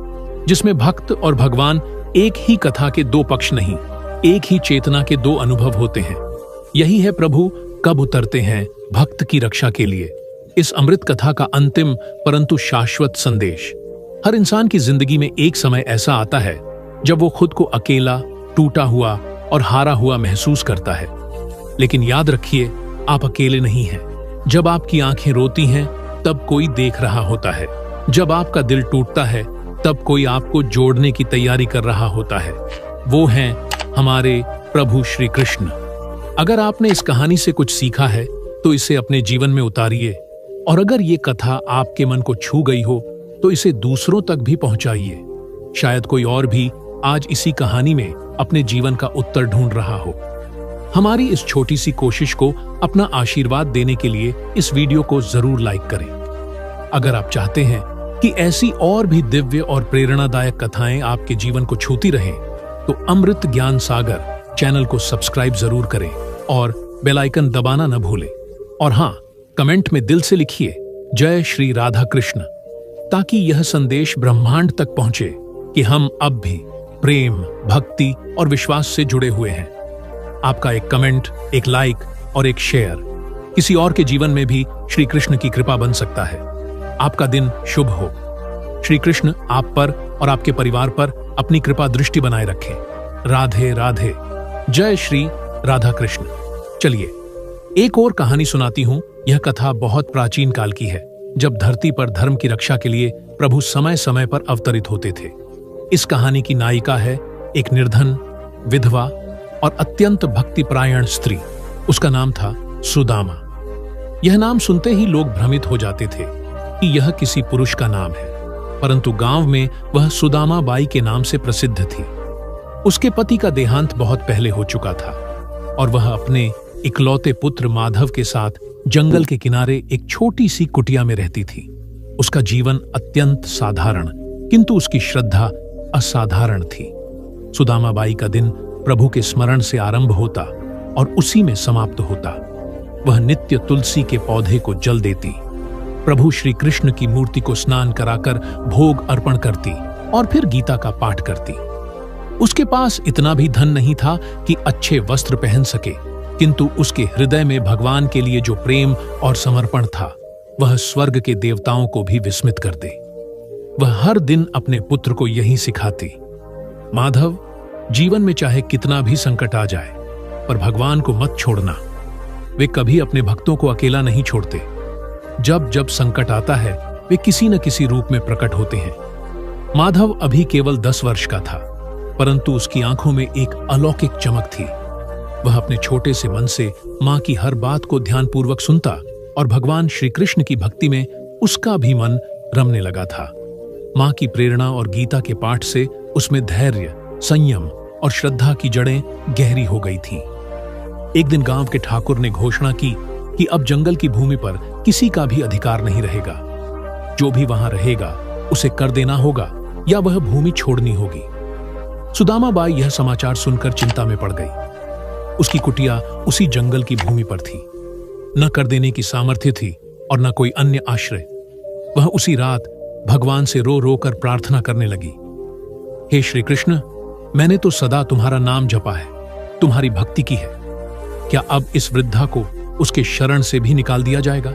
A: जिसमें भक्त और भगवान एक ही कथा के दो पक्ष नहीं, एक ही चेतना के दो अनुभव होते हैं। यही है प्रभु कब उतरते हैं भक्त की रक्षा के लिए, इस अमृत कथा का अंतिम परंतु शाश्वत संदेश। हर इंसान की जिंदगी में एक समय ऐसा आता है जब वो खुद को अकेला, टूटा हुआ और हारा हुआ महसूस करता है। लेकिन याद रखिए, आप अकेले नहीं हैं। जब आपकी आंखें रोती हैं, तब कोई देख रहा होता है। जब आपका दिल टूटता है, तब कोई आपको जोड़ने की तैयारी कर रहा होता है। वो हैं हमारे प्रभु श्री कृष्ण। अगर आपने इस कहानी से कुछ सीखा है तो इसे अपने जीवन में उतारिए, और अगर ये कथा आपके मन को छू गई हो तो इसे दूसरों तक भी पहुंचाइए। शायद कोई और भी आज इसी कहानी में अपने जीवन का उत्तर ढूंढ रहा हो। हमारी इस छोटी सी कोशिश को अपना आशीर्वाद देने के लिए इस वीडियो को जरूर लाइक करें। अगर आप चाहते हैं कि ऐसी और भी दिव्य और प्रेरणादायक कथाएं आपके जीवन को छूती रहें, तो अमृत ज्ञान सागर चैनल को सब्सक्राइब जरूर करें और बेल आइकन दबाना न भूलें। और हाँ, कमेंट में दिल से लिखिए जय श्री राधा कृष्ण, ताकि यह संदेश ब्रह्मांड तक पहुंचे कि हम अब भी प्रेम, भक्ति और विश्वास से जुड़े हुए हैं। आपका एक कमेंट, एक लाइक और एक शेयर किसी और के जीवन में भी श्री कृष्ण की कृपा बन सकता है। आपका दिन शुभ हो। श्री कृष्ण आप पर और आपके परिवार पर अपनी कृपा दृष्टि बनाए रखें। राधे राधे। जय श्री राधा कृष्ण। चलिए एक और कहानी सुनाती हूं। यह कथा बहुत प्राचीन काल की है, जब धरती पर धर्म की रक्षा के लिए प्रभु समय समय पर अवतरित होते थे। इस कहानी की नायिका है एक निर्धन, विधवा और अत्यंत भक्तिपरायण स्त्री। उसका नाम था सुदामा। यह नाम सुनते ही लोग भ्रमित हो जाते थे कि यह किसी पुरुष का नाम है, परंतु गांव में वह सुदामा बाई के नाम से प्रसिद्ध थी। उसके पति का देहांत बहुत पहले हो चुका था और वह अपने इकलौते पुत्र माधव के साथ जंगल के किनारे एक छोटी सी कुटिया में रहती थी। उसका जीवन अत्यंत साधारण, किंतु उसकी श्रद्धा असाधारण थी। सुदामा बाई का दिन प्रभु के स्मरण से आरंभ होता और उसी में समाप्त होता। वह नित्य तुलसी के पौधे को जल देती, प्रभु श्री कृष्ण की मूर्ति को स्नान कराकर भोग अर्पण करती और फिर गीता का पाठ करती। उसके पास इतना भी धन नहीं था कि अच्छे वस्त्र पहन सके, किंतु उसके हृदय में भगवान के लिए जो प्रेम और समर्पण था, वह स्वर्ग के देवताओं को भी विस्मित कर दे। वह हर दिन अपने पुत्र को यही सिखाती, माधव, जीवन में चाहे कितना भी संकट आ जाए, पर भगवान को मत छोड़ना। वे कभी अपने भक्तों को अकेला नहीं छोड़ते। जब जब संकट आता है, वे किसी न किसी रूप में प्रकट होते हैं। माधव अभी केवल 10 वर्ष का था, परंतु उसकी आंखों में एक अलौकिक चमक थी। वह अपने छोटे से मन से मां की हर बात को ध्यानपूर्वक सुनता और भगवान श्री कृष्ण की भक्ति में उसका भी मन रमने लगा था। मां की प्रेरणा और गीता के पाठ से उसमें धैर्य, संयम और श्रद्धा की जड़ें गहरी हो गई थीं। एक दिन गांव के ठाकुर ने घोषणा की कि अब जंगल की भूमि पर किसी का भी अधिकार नहीं रहेगा। जो भी वहां रहेगा उसे कर देना होगा या वह भूमि छोड़नी होगी। सुदामा बाई यह समाचार सुनकर चिंता में पड़ गई। उसकी कुटिया उसी जंगल की भूमि पर थी। न कर देने की सामर्थ्य थी और न कोई अन्य आश्रय। वह उसी रात भगवान से रो रो कर प्रार्थना करने लगी, हे श्री कृष्ण, मैंने तो सदा तुम्हारा नाम जपा है, तुम्हारी भक्ति की है। क्या अब इस वृद्धा को उसके शरण से भी निकाल दिया जाएगा?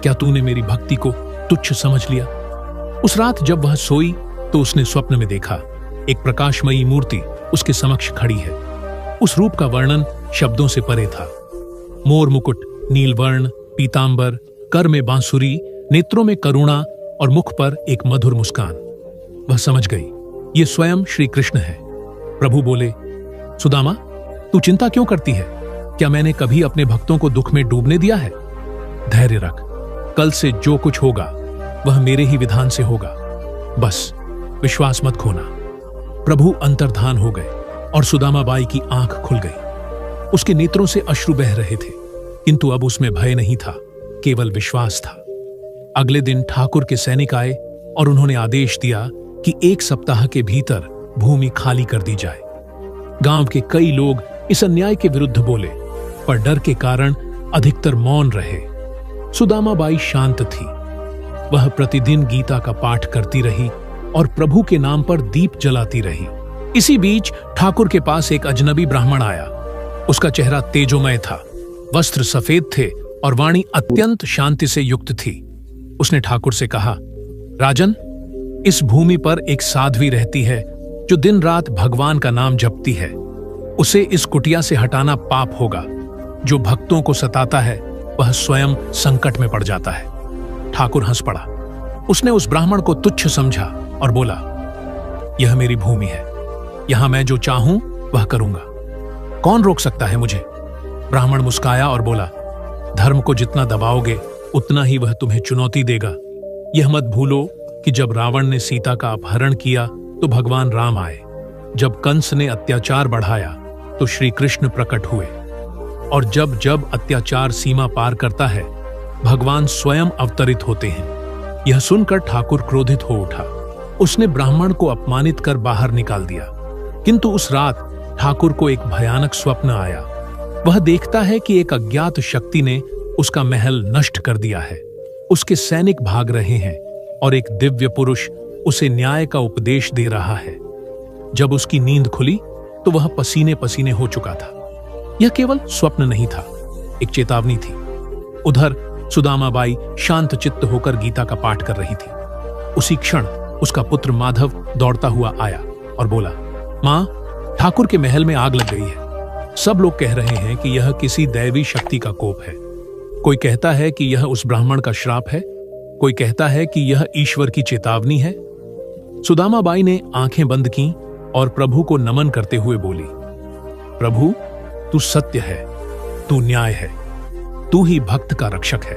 A: क्या तूने मेरी भक्ति को तुच्छ समझ लिया? उस रात जब वह सोई तो उसने स्वप्न में देखा एक प्रकाशमयी मूर्ति उसके समक्ष खड़ी है। उस रूप का वर्णन शब्दों से परे था। मोर मुकुट, नीलवर्ण, पीतांबर, कर में बांसुरी, नेत्रों में करुणा और मुख पर एक मधुर मुस्कान। वह समझ गई, ये स्वयं श्री कृष्ण है। प्रभु बोले, सुदामा, तू चिंता क्यों करती है? क्या मैंने कभी अपने भक्तों को दुख में डूबने दिया है? धैर्य रख, कल से जो कुछ होगा वह मेरे ही विधान से होगा। बस विश्वास मत खोना। प्रभु अंतर्धान हो गए और सुदामा बाई की आंख खुल गई। उसके नेत्रों से अश्रु बह रहे थे, किंतु अब उसमें भय नहीं था, केवल विश्वास था। अगले दिन ठाकुर के सैनिक आए और उन्होंने आदेश दिया कि 1 सप्ताह के भीतर भूमि खाली कर दी जाए। गांव के कई लोग इस अन्याय के विरुद्ध बोले, पर डर के कारण अधिकतर मौन रहे। सुदामा बाई शांत थी। वह प्रतिदिन गीता का पाठ करती रही और प्रभु के नाम पर दीप जलाती रही। इसी बीच ठाकुर के पास एक अजनबी ब्राह्मण आया। उसका चेहरा तेजोमय था, वस्त्र सफेद थे और वाणी अत्यंत शांति से युक्त थी। उसने ठाकुर से कहा, राजन, इस भूमि पर एक साध्वी रहती है जो दिन रात भगवान का नाम जपती है। उसे इस कुटिया से हटाना पाप होगा। जो भक्तों को सताता है वह स्वयं संकट में पड़ जाता है। ठाकुर हंस पड़ा। उसने उस ब्राह्मण को तुच्छ समझा और बोला, यह मेरी भूमि है, यहां मैं जो चाहूं वह करूंगा। कौन रोक सकता है मुझे? ब्राह्मण मुस्काया और बोला, धर्म को जितना दबाओगे उतना ही वह तुम्हें चुनौती देगा। यह मत भूलो कि जब रावण ने सीता का अपहरण किया तो भगवान राम आए। जब कंस ने अत्याचार बढ़ाया तो श्री कृष्ण प्रकट हुए। और जब जब अत्याचार सीमा पार करता है, भगवान स्वयं अवतरित होते हैं। यह सुनकर ठाकुर क्रोधित हो उठा। उसने ब्राह्मण को अपमानित कर बाहर निकाल दिया। किंतु उस रात ठाकुर को एक भयानक स्वप्न आया। वह देखता है कि एक अज्ञात शक्ति ने उसका महल नष्ट कर दिया है। उसके सैनिक भाग रहे हैं और एक दिव्य पुरुष उसे न्याय का उपदेश दे रहा है। जब उसकी नींद खुली तो वह पसीने पसीने हो चुका था। यह केवल स्वप्न नहीं था, एक चेतावनी थी। उधर सुदामाबाई शांत चित्त होकर गीता का पाठ कर रही थी। उसी क्षण उसका पुत्र माधव दौड़ता हुआ आया और बोला, मां, ठाकुर के महल में आग लग गई है। सब लोग कह रहे हैं कि यह किसी दैवी शक्ति का कोप है। कोई कहता है कि यह उस ब्राह्मण का श्राप है, कोई कहता है कि यह ईश्वर की चेतावनी है। सुदामाबाई ने आंखें बंद की और प्रभु को नमन करते हुए बोली, प्रभु, तू सत्य है, तू न्याय है, तू ही भक्त का रक्षक है।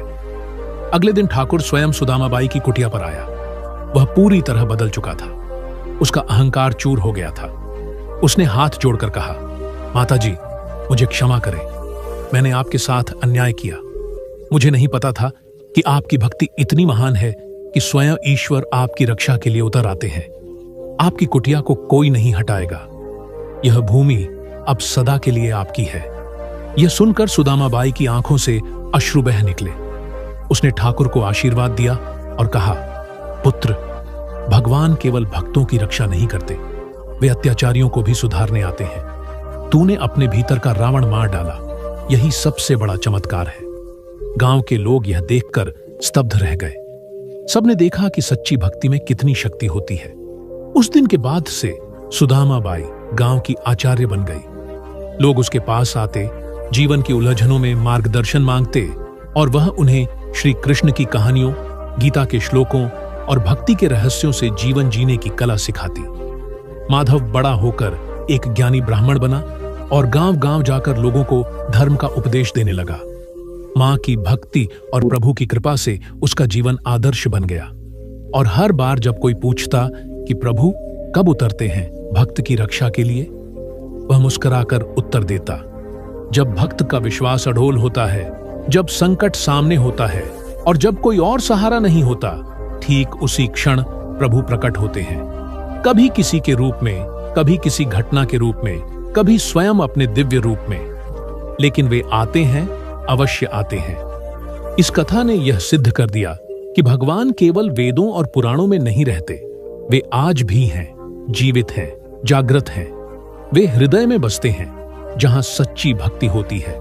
A: अगले दिन ठाकुर स्वयं सुदामाबाई की कुटिया पर आया। वह पूरी तरह बदल चुका था। उसका अहंकार चूर हो गया था। उसने हाथ जोड़कर कहा, माताजी, मुझे क्षमा करें, मैंने आपके साथ अन्याय किया। मुझे नहीं पता था कि आपकी भक्ति इतनी महान है कि स्वयं ईश्वर आपकी रक्षा के लिए उतर आते हैं। आपकी कुटिया को कोई नहीं हटाएगा। यह भूमि अब सदा के लिए आपकी है। यह सुनकर सुदामाबाई की आंखों से अश्रु बह निकले। उसने ठाकुर को आशीर्वाद दिया और कहा, पुत्र, भगवान केवल भक्तों की रक्षा नहीं करते, वे अत्याचारियों को भी सुधारने आते हैं। तूने अपने भीतर का रावण मार डाला, यही सबसे बड़ा चमत्कार है। गांव के लोग यह देखकर स्तब्ध रह गए। सबने देखा कि सच्ची भक्ति में कितनी शक्ति होती है। उस दिन के बाद से सुदामाबाई गांव की आचार्य बन गई। लोग उसके पास आते, जीवन की उलझनों में मार्गदर्शन मांगते और वह उन्हें श्री कृष्ण की कहानियों, गीता के श्लोकों और भक्ति के रहस्यों से जीवन जीने की कला सिखाती। माधव बड़ा होकर एक ज्ञानी ब्राह्मण बना और गांव-गांव जाकर लोगों को धर्म का उपदेश देने लगा। मां की भक्ति और प्रभु की कृपा से उसका जीवन आदर्श बन गया। और हर बार जब कोई पूछता कि प्रभु कब उतरते हैं भक्त की रक्षा के लिए, वह मुस्कुराकर उत्तर देता, जब भक्त का विश्वास अडोल होता है, जब संकट सामने होता है और जब कोई और सहारा नहीं होता, ठीक उसी क्षण प्रभु प्रकट होते हैं। कभी किसी के रूप में, कभी किसी घटना के रूप में, कभी स्वयं अपने दिव्य रूप में, लेकिन वे आते हैं, अवश्य आते हैं। इस कथा ने यह सिद्ध कर दिया कि भगवान केवल वेदों और पुराणों में नहीं रहते, वे आज भी हैं, जीवित हैं, जागृत हैं। वे हृदय में बसते हैं, जहां सच्ची भक्ति होती है।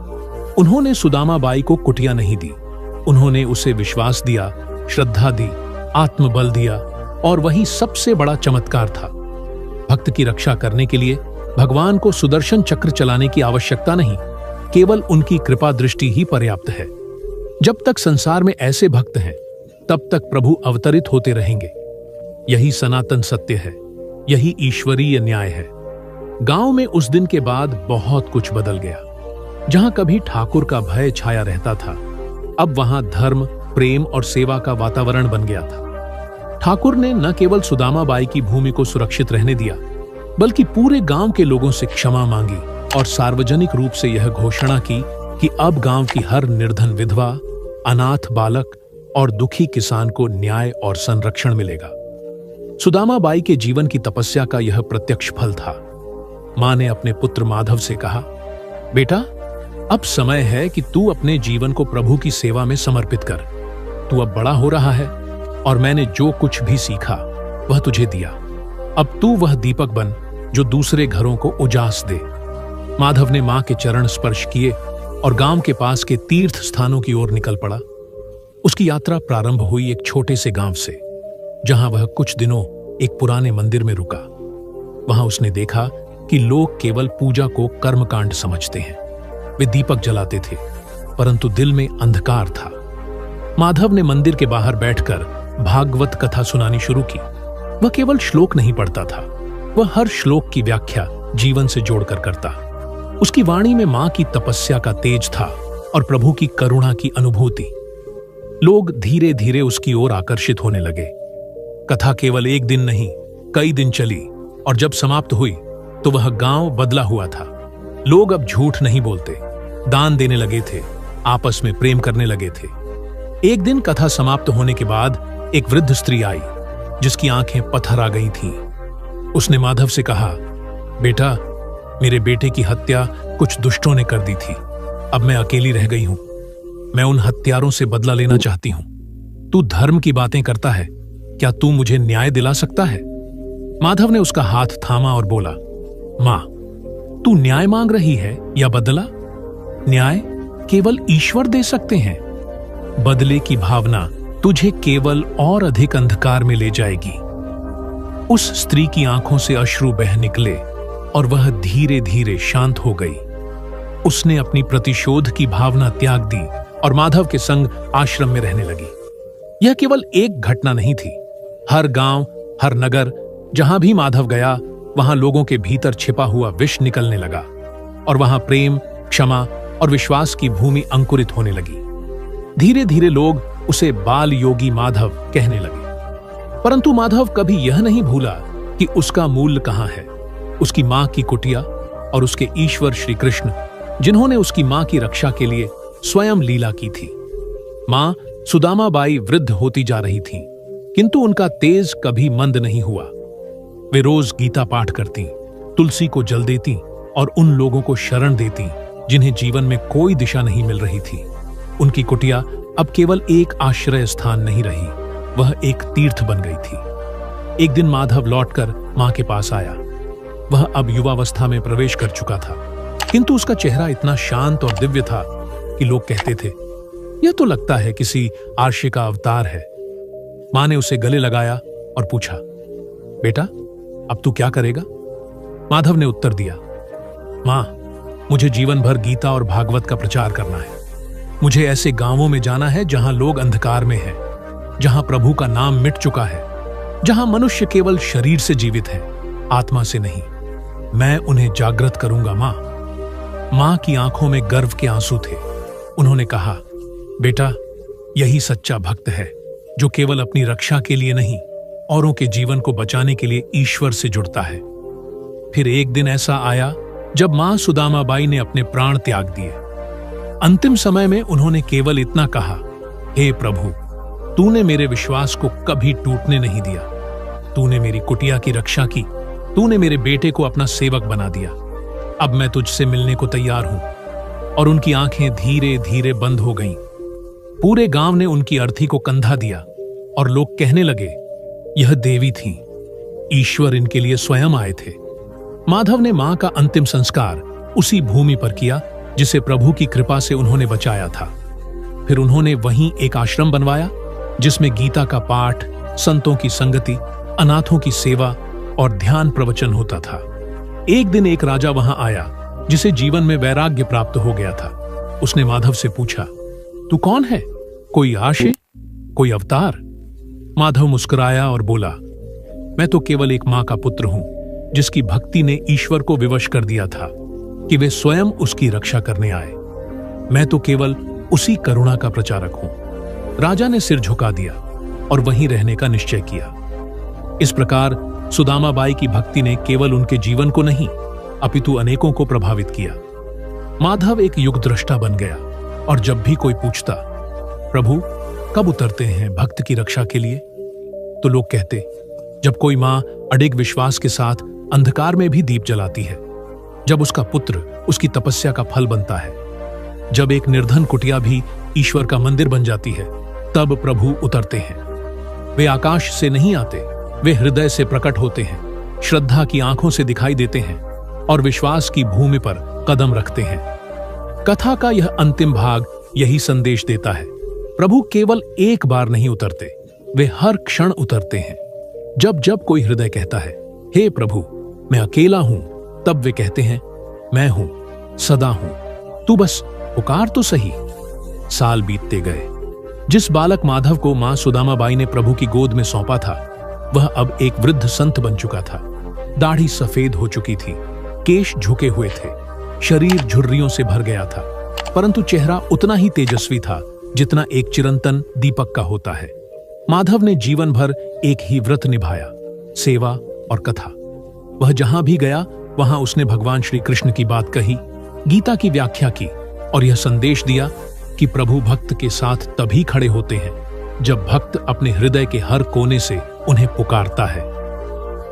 A: उन्होंने सुदामाबाई को कुटिया नहीं दी, उन्होंने उसे विश्वास दिया, श्रद्धा दी, आत्मबल दिया, और वही सबसे बड़ा चमत्कार था। भक्त की रक्षा करने के लिए भगवान को सुदर्शन चक्र चलाने की आवश्यकता नहीं, केवल उनकी कृपा दृष्टि ही पर्याप्त है। जब तक संसार में ऐसे भक्त हैं, तब तक प्रभु अवतरित होते रहेंगे। यही सनातन सत्य है, यही ईश्वरीय न्याय है। गांव में उस दिन के बाद बहुत कुछ बदल गया। जहां कभी ठाकुर का भय छाया रहता था, अब वहां धर्म, प्रेम और सेवा का वातावरण बन गया था। ठाकुर ने न केवल सुदामाबाई की भूमि को सुरक्षित रहने दिया, बल्कि पूरे गांव के लोगों से क्षमा मांगी और सार्वजनिक रूप से यह घोषणा की कि अब गांव की हर निर्धन विधवा, अनाथ बालक और दुखी किसान को न्याय और संरक्षण मिलेगा। सुदामाबाई के जीवन की तपस्या का यह प्रत्यक्ष फल था। मां ने अपने पुत्र माधव से कहा, बेटा, अब समय है कि तू अपने जीवन को प्रभु की सेवा में समर्पित कर। तू अब बड़ा हो रहा है और मैंने जो कुछ भी सीखा वह तुझे दिया। अब तू वह दीपक बन जो दूसरे घरों को उजास दे। माधव ने मां के चरण स्पर्श किए और गांव के पास के तीर्थ स्थानों की ओर निकल पड़ा। उसकी यात्रा प्रारंभ हुई एक छोटे से गांव से, जहां वह कुछ दिनों एक पुराने मंदिर में रुका। वहां उसने देखा कि लोग केवल पूजा को कर्मकांड समझते हैं। वे दीपक जलाते थे, परंतु दिल में अंधकार था। माधव ने मंदिर के बाहर बैठकर भागवत कथा सुनानी शुरू की। वह केवल श्लोक नहीं पढ़ता था, वह हर श्लोक की व्याख्या जीवन से जोड़कर करता। उसकी वाणी में मां की तपस्या का तेज था और प्रभु की करुणा की अनुभूति। लोग धीरे धीरे उसकी ओर आकर्षित होने लगे। कथा केवल एक दिन नहीं, कई दिन चली और जब समाप्त हुई तो वह गांव बदला हुआ था। लोग अब झूठ नहीं बोलते, दान देने लगे थे, आपस में प्रेम करने लगे थे। एक दिन कथा समाप्त होने के बाद एक वृद्ध स्त्री आई, जिसकी आंखें पत्थर आ गई थीं। उसने माधव से कहा, बेटा, मेरे बेटे की हत्या कुछ दुष्टों ने कर दी थी। अब मैं अकेली रह गई हूं। मैं उन हत्यारों से बदला लेना चाहती हूं। तू धर्म की बातें करता है, क्या तू मुझे न्याय दिला सकता है? माधव ने उसका हाथ थामा और बोला, मां, तू न्याय मांग रही है या बदला? न्याय केवल ईश्वर दे सकते हैं। बदले की भावना तुझे केवल और अधिक अंधकार में ले जाएगी। उस स्त्री की आंखों से अश्रु बह निकले और वह धीरे धीरे शांत हो गई। उसने अपनी प्रतिशोध की भावना त्याग दी और माधव के संग आश्रम में रहने लगी। यह केवल एक घटना नहीं थी। हर गांव, हर नगर, जहां भी माधव गया, वहां लोगों के भीतर छिपा हुआ विष निकलने लगा और वहां प्रेम, क्षमा और विश्वास की भूमि अंकुरित होने लगी। धीरे धीरे लोग उसे बाल योगी माधव कहने लगे। परंतु माधव कभी यह नहीं भूला कि उसका मूल्य कहां है। उसकी मां की कुटिया और उसके ईश्वर श्री कृष्ण, जिन्होंने उसकी मां की रक्षा के लिए स्वयं लीला की थी। मां सुदामाबाई वृद्ध होती जा रही थीं, किंतु उनका तेज कभी मंद नहीं हुआ। वे रोज गीता पाठ करती, तुलसी को जल देती और उन लोगों को शरण देती जिन्हें जीवन में कोई दिशा नहीं मिल रही थी। उनकी कुटिया अब केवल एक आश्रय स्थान नहीं रही, वह एक तीर्थ बन गई थी। एक दिन माधव लौटकर मां के पास आया। वह अब युवावस्था में प्रवेश कर चुका था, किंतु उसका चेहरा इतना शांत और दिव्य था कि लोग कहते थे, यह तो लगता है किसी आर्षि का अवतार है। मां ने उसे गले लगाया और पूछा, बेटा, अब तू क्या करेगा? माधव ने उत्तर दिया, मां, मुझे जीवन भर गीता और भागवत का प्रचार करना है। मुझे ऐसे गांवों में जाना है जहां लोग अंधकार में हैं, जहां प्रभु का नाम मिट चुका है, जहां मनुष्य केवल शरीर से जीवित है, आत्मा से नहीं। मैं उन्हें जागृत करूंगा मां। मां की आंखों में गर्व के आंसू थे। उन्होंने कहा, बेटा, यही सच्चा भक्त है जो केवल अपनी रक्षा के लिए नहीं, औरों के जीवन को बचाने के लिए ईश्वर से जुड़ता है। फिर एक दिन ऐसा आया जब मां सुदामाबाई ने अपने प्राण त्याग दिए। अंतिम समय में उन्होंने केवल इतना कहा, हे प्रभु, तूने मेरे विश्वास को कभी टूटने नहीं दिया। तूने मेरी कुटिया की रक्षा की। तूने मेरे बेटे को अपना सेवक बना दिया। अब मैं तुझसे मिलने को तैयार हूं। और उनकी आंखें धीरे धीरे बंद हो गईं। पूरे गांव ने उनकी अर्थी को कंधा दिया और लोग कहने लगे, यह देवी थी, ईश्वर इनके लिए स्वयं आए थे। माधव ने मां का अंतिम संस्कार उसी भूमि पर किया जिसे प्रभु की कृपा से उन्होंने बचाया था। फिर उन्होंने वहीं एक आश्रम बनवाया जिसमें गीता का पाठ, संतों की संगति, अनाथों की सेवा और ध्यान प्रवचन होता था। एक दिन एक राजा वहां आया जिसे जीवन में वैराग्य प्राप्त हो गया था। उसने माधव से पूछा, तू कौन है? कोई आशे? कोई अवतार? माधव मुस्कुराया और बोला, मैं तो केवल एक मां का पुत्र हूं जिसकी भक्ति ने ईश्वर को विवश कर दिया था कि वे स्वयं उसकी रक्षा करने आए। मैं तो केवल उसी करुणा का प्रचारक हूं। राजा ने सिर झुका दिया और वहीं रहने का निश्चय किया। इस प्रकार सुदामाबाई की भक्ति ने केवल उनके जीवन को नहीं, अपितु अनेकों को प्रभावित किया। माधव एक युग दृष्टा बन गया और जब भी कोई पूछता, प्रभु कब उतरते हैं भक्त की रक्षा के लिए, तो लोग कहते, जब कोई मां अडिग विश्वास के साथ अंधकार में भी दीप जलाती है, जब उसका पुत्र उसकी तपस्या का फल बनता है, जब एक निर्धन कुटिया भी ईश्वर का मंदिर बन जाती है, तब प्रभु उतरते हैं। वे आकाश से नहीं आते, वे हृदय से प्रकट होते हैं, श्रद्धा की आंखों से दिखाई देते हैं और विश्वास की भूमि पर कदम रखते हैं। कथा का यह अंतिम भाग यही संदेश देता है, प्रभु केवल एक बार नहीं उतरते, वे हर क्षण उतरते हैं। जब जब कोई हृदय कहता है, हे प्रभु मैं अकेला हूं, तब वे कहते हैं, मैं हूं, सदा हूं, तू बस पुकार तो सही। साल बीतते गए। जिस बालक माधव को मां सुदामाबाई ने प्रभु की गोद में सौंपा था, वह अब एक वृद्ध संत बन चुका था। दाढ़ी सफेद हो चुकी थी, केश झुके हुए थे, शरीर झुर्रियों से भर गया था, परंतु चेहरा उतना ही तेजस्वी था जितना एक चिरंतन दीपक का होता है। माधव ने जीवन भर एक ही व्रत निभाया, सेवा और कथा। वह जहां भी गया वहां उसने भगवान श्री कृष्ण की बात कही, गीता की व्याख्या की और यह संदेश दिया कि प्रभु भक्त के साथ तभी खड़े होते हैं जब भक्त अपने हृदय के हर कोने से उन्हें पुकारता है।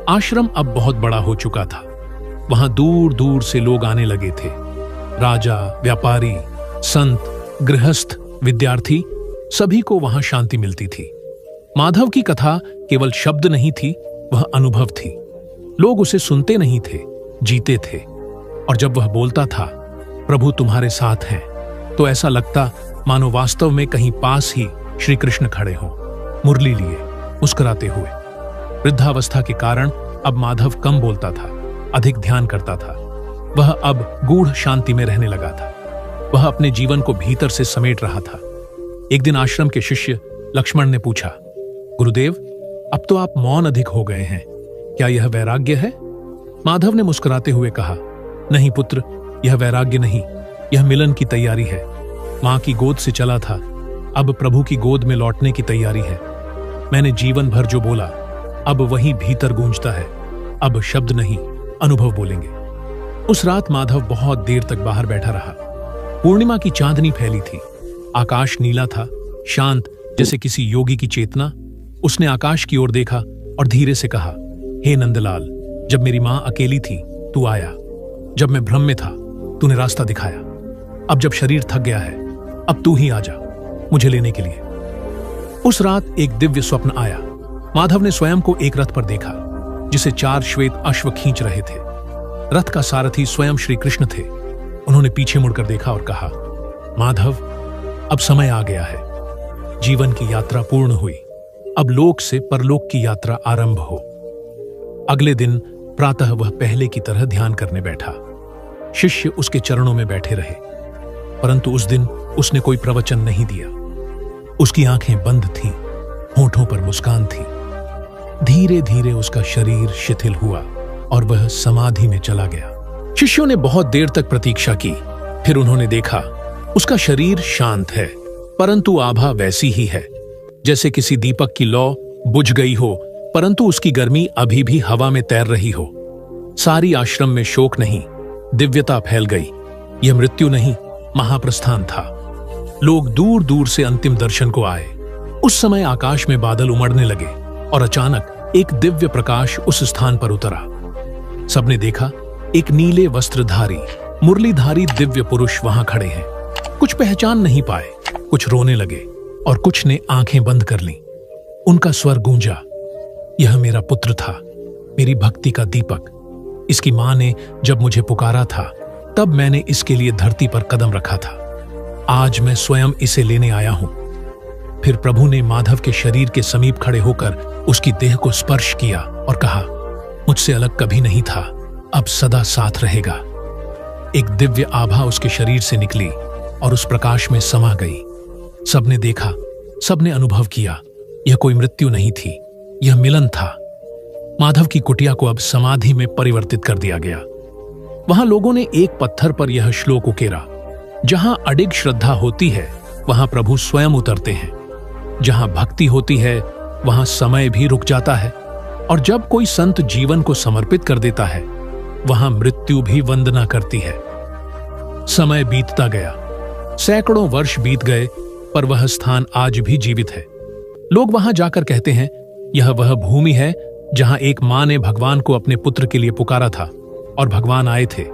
A: आश्रम अब बहुत बड़ा हो चुका था। वहां दूर दूर से लोग आने लगे थे। राजा, व्यापारी, संत, गृहस्थ, विद्यार्थी, सभी को वहां शांति मिलती थी। माधव की कथा केवल शब्द नहीं थी, वह अनुभव थी। लोग उसे सुनते नहीं थे, जीते थे। और जब वह बोलता था, प्रभु तुम्हारे साथ हैं, तो ऐसा लगता मानो वास्तव में कहीं पास ही श्री कृष्ण खड़े हों, मुरली लिए, मुस्कुराते हुए। वृद्धावस्था के कारण अब माधव कम बोलता था, अधिक ध्यान करता था। वह अब गूढ़ शांति में रहने लगा था। वह अपने जीवन को भीतर से समेट रहा था। एक दिन आश्रम के शिष्य लक्ष्मण ने पूछा, गुरुदेव, अब तो आप मौन अधिक हो गए हैं, क्या यह वैराग्य है? माधव ने मुस्कुराते हुए कहा, नहीं पुत्र, यह वैराग्य नहीं, यह मिलन की तैयारी है। मां की गोद से चला था, अब प्रभु की गोद में लौटने की तैयारी है। मैंने जीवन भर जो बोला, अब वही भीतर गूंजता है। अब शब्द नहीं, अनुभव बोलेंगे। उस रात माधव बहुत देर तक बाहर बैठा रहा। पूर्णिमा की चांदनी फैली थी। आकाश नीला था, शांत, जैसे किसी योगी की चेतना। उसने आकाश की ओर देखा और धीरे से कहा, हे नंदलाल, जब मेरी मां अकेली थी तू आया, जब मैं भ्रम में था तूने रास्ता दिखाया, अब जब शरीर थक गया है अब तू ही आ जा मुझे लेने के लिए। उस रात एक दिव्य स्वप्न आया। माधव ने स्वयं को एक रथ पर देखा जिसे 4 श्वेत अश्व खींच रहे थे। रथ का सारथी स्वयं श्री कृष्ण थे। उन्होंने पीछे मुड़कर देखा और कहा, माधव, अब समय आ गया है। जीवन की यात्रा पूर्ण हुई, अब लोक से परलोक की यात्रा आरंभ हो। अगले दिन प्रातः वह पहले की तरह ध्यान करने बैठा। शिष्य उसके चरणों में बैठे रहे, परंतु उस दिन उसने कोई प्रवचन नहीं दिया। उसकी आंखें बंद थीं, होठों पर मुस्कान थी। धीरे धीरे उसका शरीर शिथिल हुआ और वह समाधि में चला गया। शिष्यों ने बहुत देर तक प्रतीक्षा की, फिर उन्होंने देखा उसका शरीर शांत है, परंतु आभा वैसी ही है जैसे किसी दीपक की लौ बुझ गई हो, परंतु उसकी गर्मी अभी भी हवा में तैर रही हो। सारी आश्रम में शोक नहीं, दिव्यता फैल गई। यह मृत्यु नहीं, महाप्रस्थान था। लोग दूर दूर से अंतिम दर्शन को आए। उस समय आकाश में बादल उमड़ने लगे और अचानक एक दिव्य प्रकाश उस स्थान पर उतरा। सबने देखा, एक नीले वस्त्रधारी, मुरलीधारी दिव्य पुरुष वहां खड़े हैं। कुछ पहचान नहीं पाए, कुछ रोने लगे और कुछ ने आंखें बंद कर लीं। उनका स्वर गूंजा, यह मेरा पुत्र था, मेरी भक्ति का दीपक। इसकी मां ने जब मुझे पुकारा था, तब मैंने इसके लिए धरती पर कदम रखा था। आज मैं स्वयं इसे लेने आया हूं। फिर प्रभु ने माधव के शरीर के समीप खड़े होकर उसकी देह को स्पर्श किया और कहा, मुझसे अलग कभी नहीं था, अब सदा साथ रहेगा। एक दिव्य आभा उसके शरीर से निकली और उस प्रकाश में समा गई। सबने देखा, सबने अनुभव किया, यह कोई मृत्यु नहीं थी, यह मिलन था। माधव की कुटिया को अब समाधि में परिवर्तित कर दिया गया। वहां लोगों ने एक पत्थर पर यह श्लोक उकेरा, जहां अडिग श्रद्धा होती है वहां प्रभु स्वयं उतरते हैं। जहां भक्ति होती है वहां समय भी रुक जाता है, और जब कोई संत जीवन को समर्पित कर देता है वहां मृत्यु भी वंदना करती है। समय बीतता गया, सैकड़ों वर्ष बीत गए, पर वह स्थान आज भी जीवित है। लोग वहां जाकर कहते हैं, यह वह भूमि है जहां एक मां ने भगवान को अपने पुत्र के लिए पुकारा था और भगवान आए थे।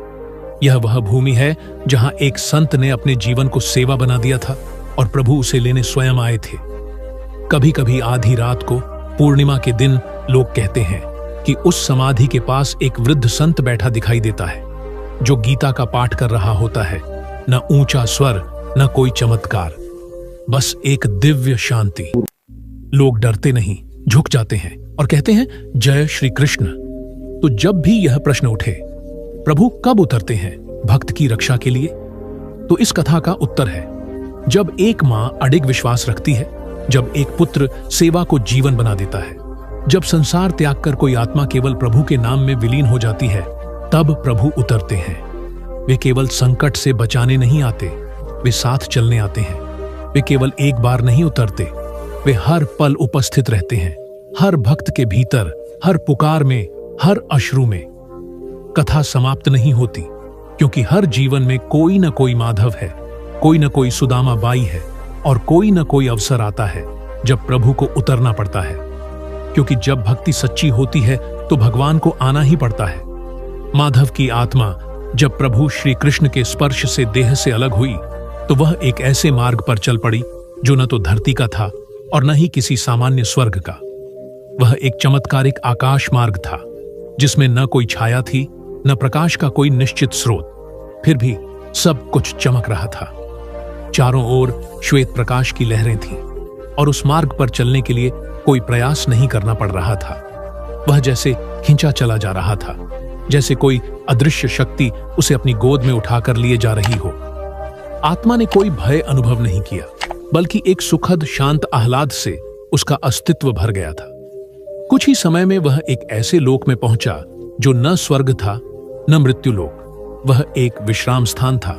A: यह वह भूमि है जहां एक संत ने अपने जीवन को सेवा बना दिया था और प्रभु उसे लेने स्वयं आए थे। कभी कभी आधी रात को, पूर्णिमा के दिन, लोग कहते हैं कि उस समाधि के पास एक वृद्ध संत बैठा दिखाई देता है, जो गीता का पाठ कर रहा होता है। न ऊंचा स्वर, न कोई चमत्कार, बस एक दिव्य शांति। लोग डरते नहीं, झुक जाते हैं और कहते हैं, जय श्री कृष्ण। तो जब भी यह प्रश्न उठे, प्रभु कब उतरते हैं भक्त की रक्षा के लिए, तो इस कथा का उत्तर है, जब एक मां अडिग विश्वास रखती है, जब एक पुत्र सेवा को जीवन बना देता है, जब संसार त्याग कर कोई आत्मा केवल प्रभु के नाम में विलीन हो जाती है, तब प्रभु उतरते हैं। वे केवल संकट से बचाने नहीं आते, वे साथ चलने आते हैं। वे केवल एक बार नहीं उतरते, वे हर पल उपस्थित रहते हैं, हर भक्त के भीतर, हर पुकार में, हर अश्रु में। कथा समाप्त नहीं होती, क्योंकि हर जीवन में कोई न कोई माधव है, कोई न कोई सुदामा बाई है, और कोई न कोई अवसर आता है जब प्रभु को उतरना पड़ता है। क्योंकि जब भक्ति सच्ची होती है तो भगवान को आना ही पड़ता है। माधव की आत्मा जब प्रभु श्री कृष्ण के स्पर्श से देह से अलग हुई तो वह एक ऐसे मार्ग पर चल पड़ी जो न तो धरती का था और न ही किसी सामान्य स्वर्ग का। वह एक चमत्कारिक आकाश मार्ग था जिसमें न कोई छाया थी न प्रकाश का कोई निश्चित स्रोत, फिर भी सब कुछ चमक रहा था। चारों ओर श्वेत प्रकाश की लहरें थीं और उस मार्ग पर चलने के लिए कोई प्रयास नहीं करना पड़ रहा था। वह जैसे खींचा चला जा रहा था, जैसे कोई अदृश्य शक्ति उसे अपनी गोद में उठाकर लिए जा रही हो। आत्मा ने कोई भय अनुभव नहीं किया, बल्कि एक सुखद शांत आह्लाद से उसका अस्तित्व भर गया था। कुछ ही समय में वह एक ऐसे लोक में पहुंचा जो न स्वर्ग था न मृत्युलोक। वह एक विश्राम स्थान था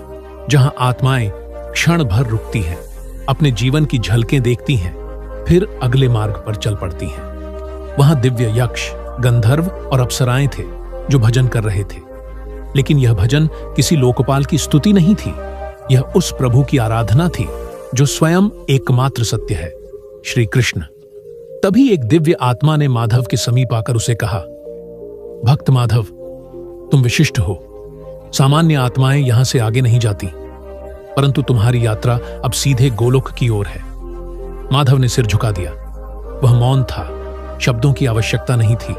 A: जहां आत्माएं क्षण भर रुकती हैं, अपने जीवन की झलकें देखती हैं, फिर अगले मार्ग पर चल पड़ती हैं। वहां दिव्य यक्ष, गंधर्व और अप्सराएं थे जो भजन कर रहे थे, लेकिन यह भजन किसी लोकपाल की स्तुति नहीं थी। यह उस प्रभु की आराधना थी जो स्वयं एकमात्र सत्य है, श्री कृष्ण। तभी एक दिव्य आत्मा ने माधव के समीप आकर उसे कहा, भक्त माधव, तुम विशिष्ट हो। सामान्य आत्माएं यहां से आगे नहीं जाती, परंतु तुम्हारी यात्रा अब सीधे गोलोक की ओर है। माधव ने सिर झुका दिया। वह मौन था, शब्दों की आवश्यकता नहीं थी।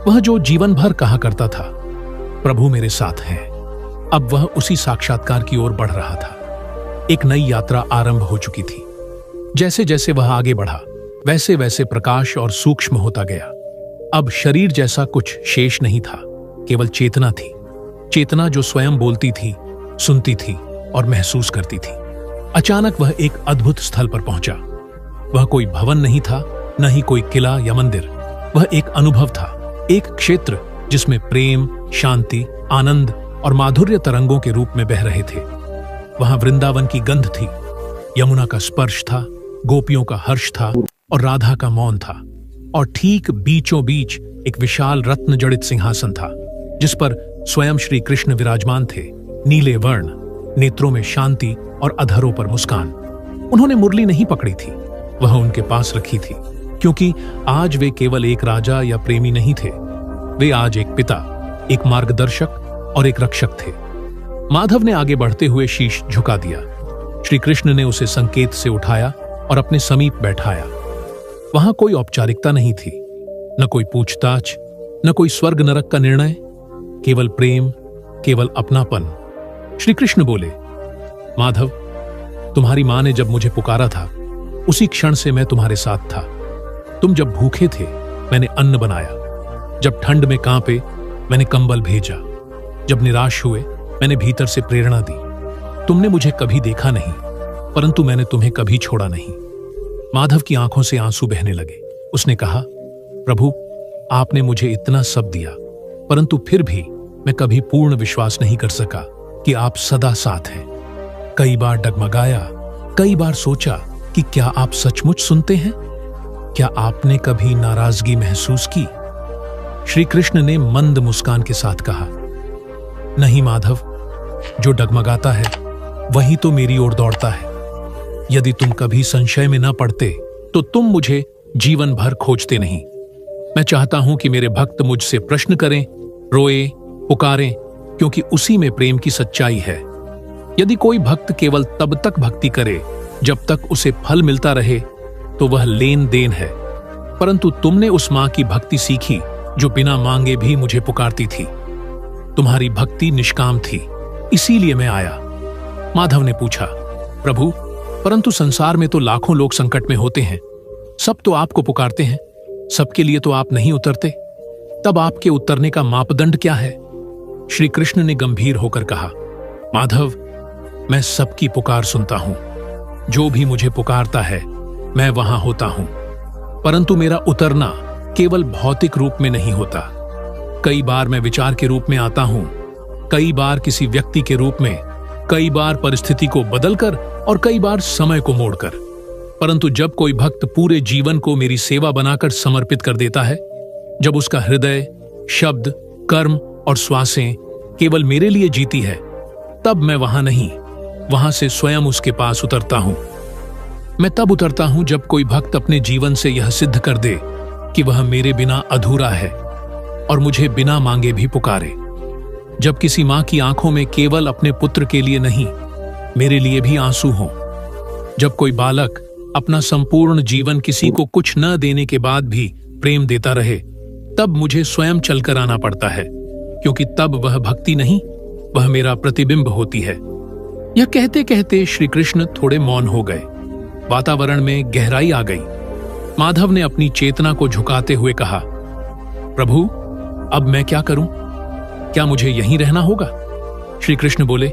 A: वह जो जीवन भर कहा करता था, प्रभु मेरे साथ हैं, अब वह उसी साक्षात्कार की ओर बढ़ रहा था। एक नई यात्रा आरंभ हो चुकी थी। जैसे जैसे वह आगे बढ़ा, वैसे वैसे प्रकाश और सूक्ष्म होता गया। अब शरीर जैसा कुछ शेष नहीं था, केवल चेतना थी। चेतना जो स्वयं बोलती थी, सुनती थी और महसूस करती थी। अचानक वह एक अद्भुत स्थल पर पहुंचा। वह कोई भवन नहीं था, न ही कोई किला या मंदिर। वह एक अनुभव था, एक क्षेत्र जिसमें प्रेम, शांति, आनंद और माधुर्य तरंगों के रूप में बह रहे थे। वहां वृंदावन की गंध थी, यमुना का स्पर्श था, गोपियों का हर्ष था और राधा का मौन था। और ठीक बीचों बीच एक विशाल रत्न जड़ित सिंहासन था जिस पर स्वयं श्री कृष्ण विराजमान थे। नीले वर्ण, नेत्रों में शांति और अधरों पर मुस्कान। उन्होंने मुरली नहीं पकड़ी थी, वह उनके पास रखी थी, क्योंकि आज वे केवल एक राजा या प्रेमी नहीं थे। वे आज एक पिता, एक मार्गदर्शक और एक रक्षक थे। माधव ने आगे बढ़ते हुए शीश झुका दिया। श्री कृष्ण ने उसे संकेत से उठाया और अपने समीप बैठाया। वहां कोई औपचारिकता नहीं थी, न कोई पूछताछ, न कोई स्वर्ग नरक का निर्णय, केवल प्रेम, केवल अपनापन। श्री कृष्ण बोले, माधव, तुम्हारी मां ने जब मुझे पुकारा था, उसी क्षण से मैं तुम्हारे साथ था। तुम जब भूखे थे, मैंने अन्न बनाया। जब ठंड में कांपे, मैंने कंबल भेजा। जब निराश हुए, मैंने भीतर से प्रेरणा दी। तुमने मुझे कभी देखा नहीं, परंतु मैंने तुम्हें कभी छोड़ा नहीं। माधव की आंखों से आंसू बहने लगे। उसने कहा, प्रभु, आपने मुझे इतना सब दिया, परंतु फिर भी मैं कभी पूर्ण विश्वास नहीं कर सका कि आप सदा साथ हैं। कई बार डगमगाया, कई बार सोचा कि क्या आप सचमुच सुनते हैं? क्या आपने कभी नाराजगी महसूस की? श्री कृष्ण ने मंद मुस्कान के साथ कहा, नहीं माधव, जो डगमगाता है वही तो मेरी ओर दौड़ता है। यदि तुम कभी संशय में न पड़ते तो तुम मुझे जीवन भर खोजते नहीं। मैं चाहता हूं कि मेरे भक्त मुझसे प्रश्न करें, रोए, पुकारें, क्योंकि उसी में प्रेम की सच्चाई है। यदि कोई भक्त केवल तब तक भक्ति करे जब तक उसे फल मिलता रहे तो वह लेन देन है। परंतु तुमने उस मां की भक्ति सीखी जो बिना मांगे भी मुझे पुकारती थी। तुम्हारी भक्ति निष्काम थी, इसीलिए मैं आया। माधव ने पूछा, प्रभु, परंतु संसार में तो लाखों लोग संकट में होते हैं। सब तो आपको पुकारते हैं, सबके लिए तो आप नहीं उतरते। तब आपके उतरने का मापदंड क्या है? श्री कृष्ण ने गंभीर होकर कहा, माधव, मैं सबकी पुकार सुनता हूं। जो भी मुझे पुकारता है, मैं वहां होता हूं। परंतु मेरा उतरना केवल भौतिक रूप में नहीं होता। कई बार मैं विचार के रूप में आता हूं, कई बार किसी व्यक्ति के रूप में, कई बार परिस्थिति को बदलकर और कई बार समय को मोड़कर। परंतु जब कोई भक्त पूरे जीवन को मेरी सेवा बनाकर समर्पित कर देता है, जब उसका हृदय, शब्द, कर्म और श्वासें केवल मेरे लिए जीती है, तब मैं वहां नहीं, वहां से स्वयं उसके पास उतरता हूं। मैं तब उतरता हूं जब कोई भक्त अपने जीवन से यह सिद्ध कर दे कि वह मेरे बिना अधूरा है और मुझे बिना मांगे भी पुकारे। जब किसी माँ की आंखों में केवल अपने पुत्र के लिए नहीं, मेरे लिए भी आंसू हों। जब कोई बालक अपना संपूर्ण जीवन किसी को कुछ न देने के बाद भी प्रेम देता रहे, तब मुझे स्वयं चलकर आना पड़ता है, क्योंकि तब वह भक्ति नहीं, वह मेरा प्रतिबिंब होती है। यह कहते कहते श्री कृष्ण थोड़े मौन हो गए। वातावरण में गहराई आ गई। माधव ने अपनी चेतना को झुकाते हुए कहा, प्रभु, अब मैं क्या करूं? क्या मुझे यहीं रहना होगा? श्री कृष्ण बोले,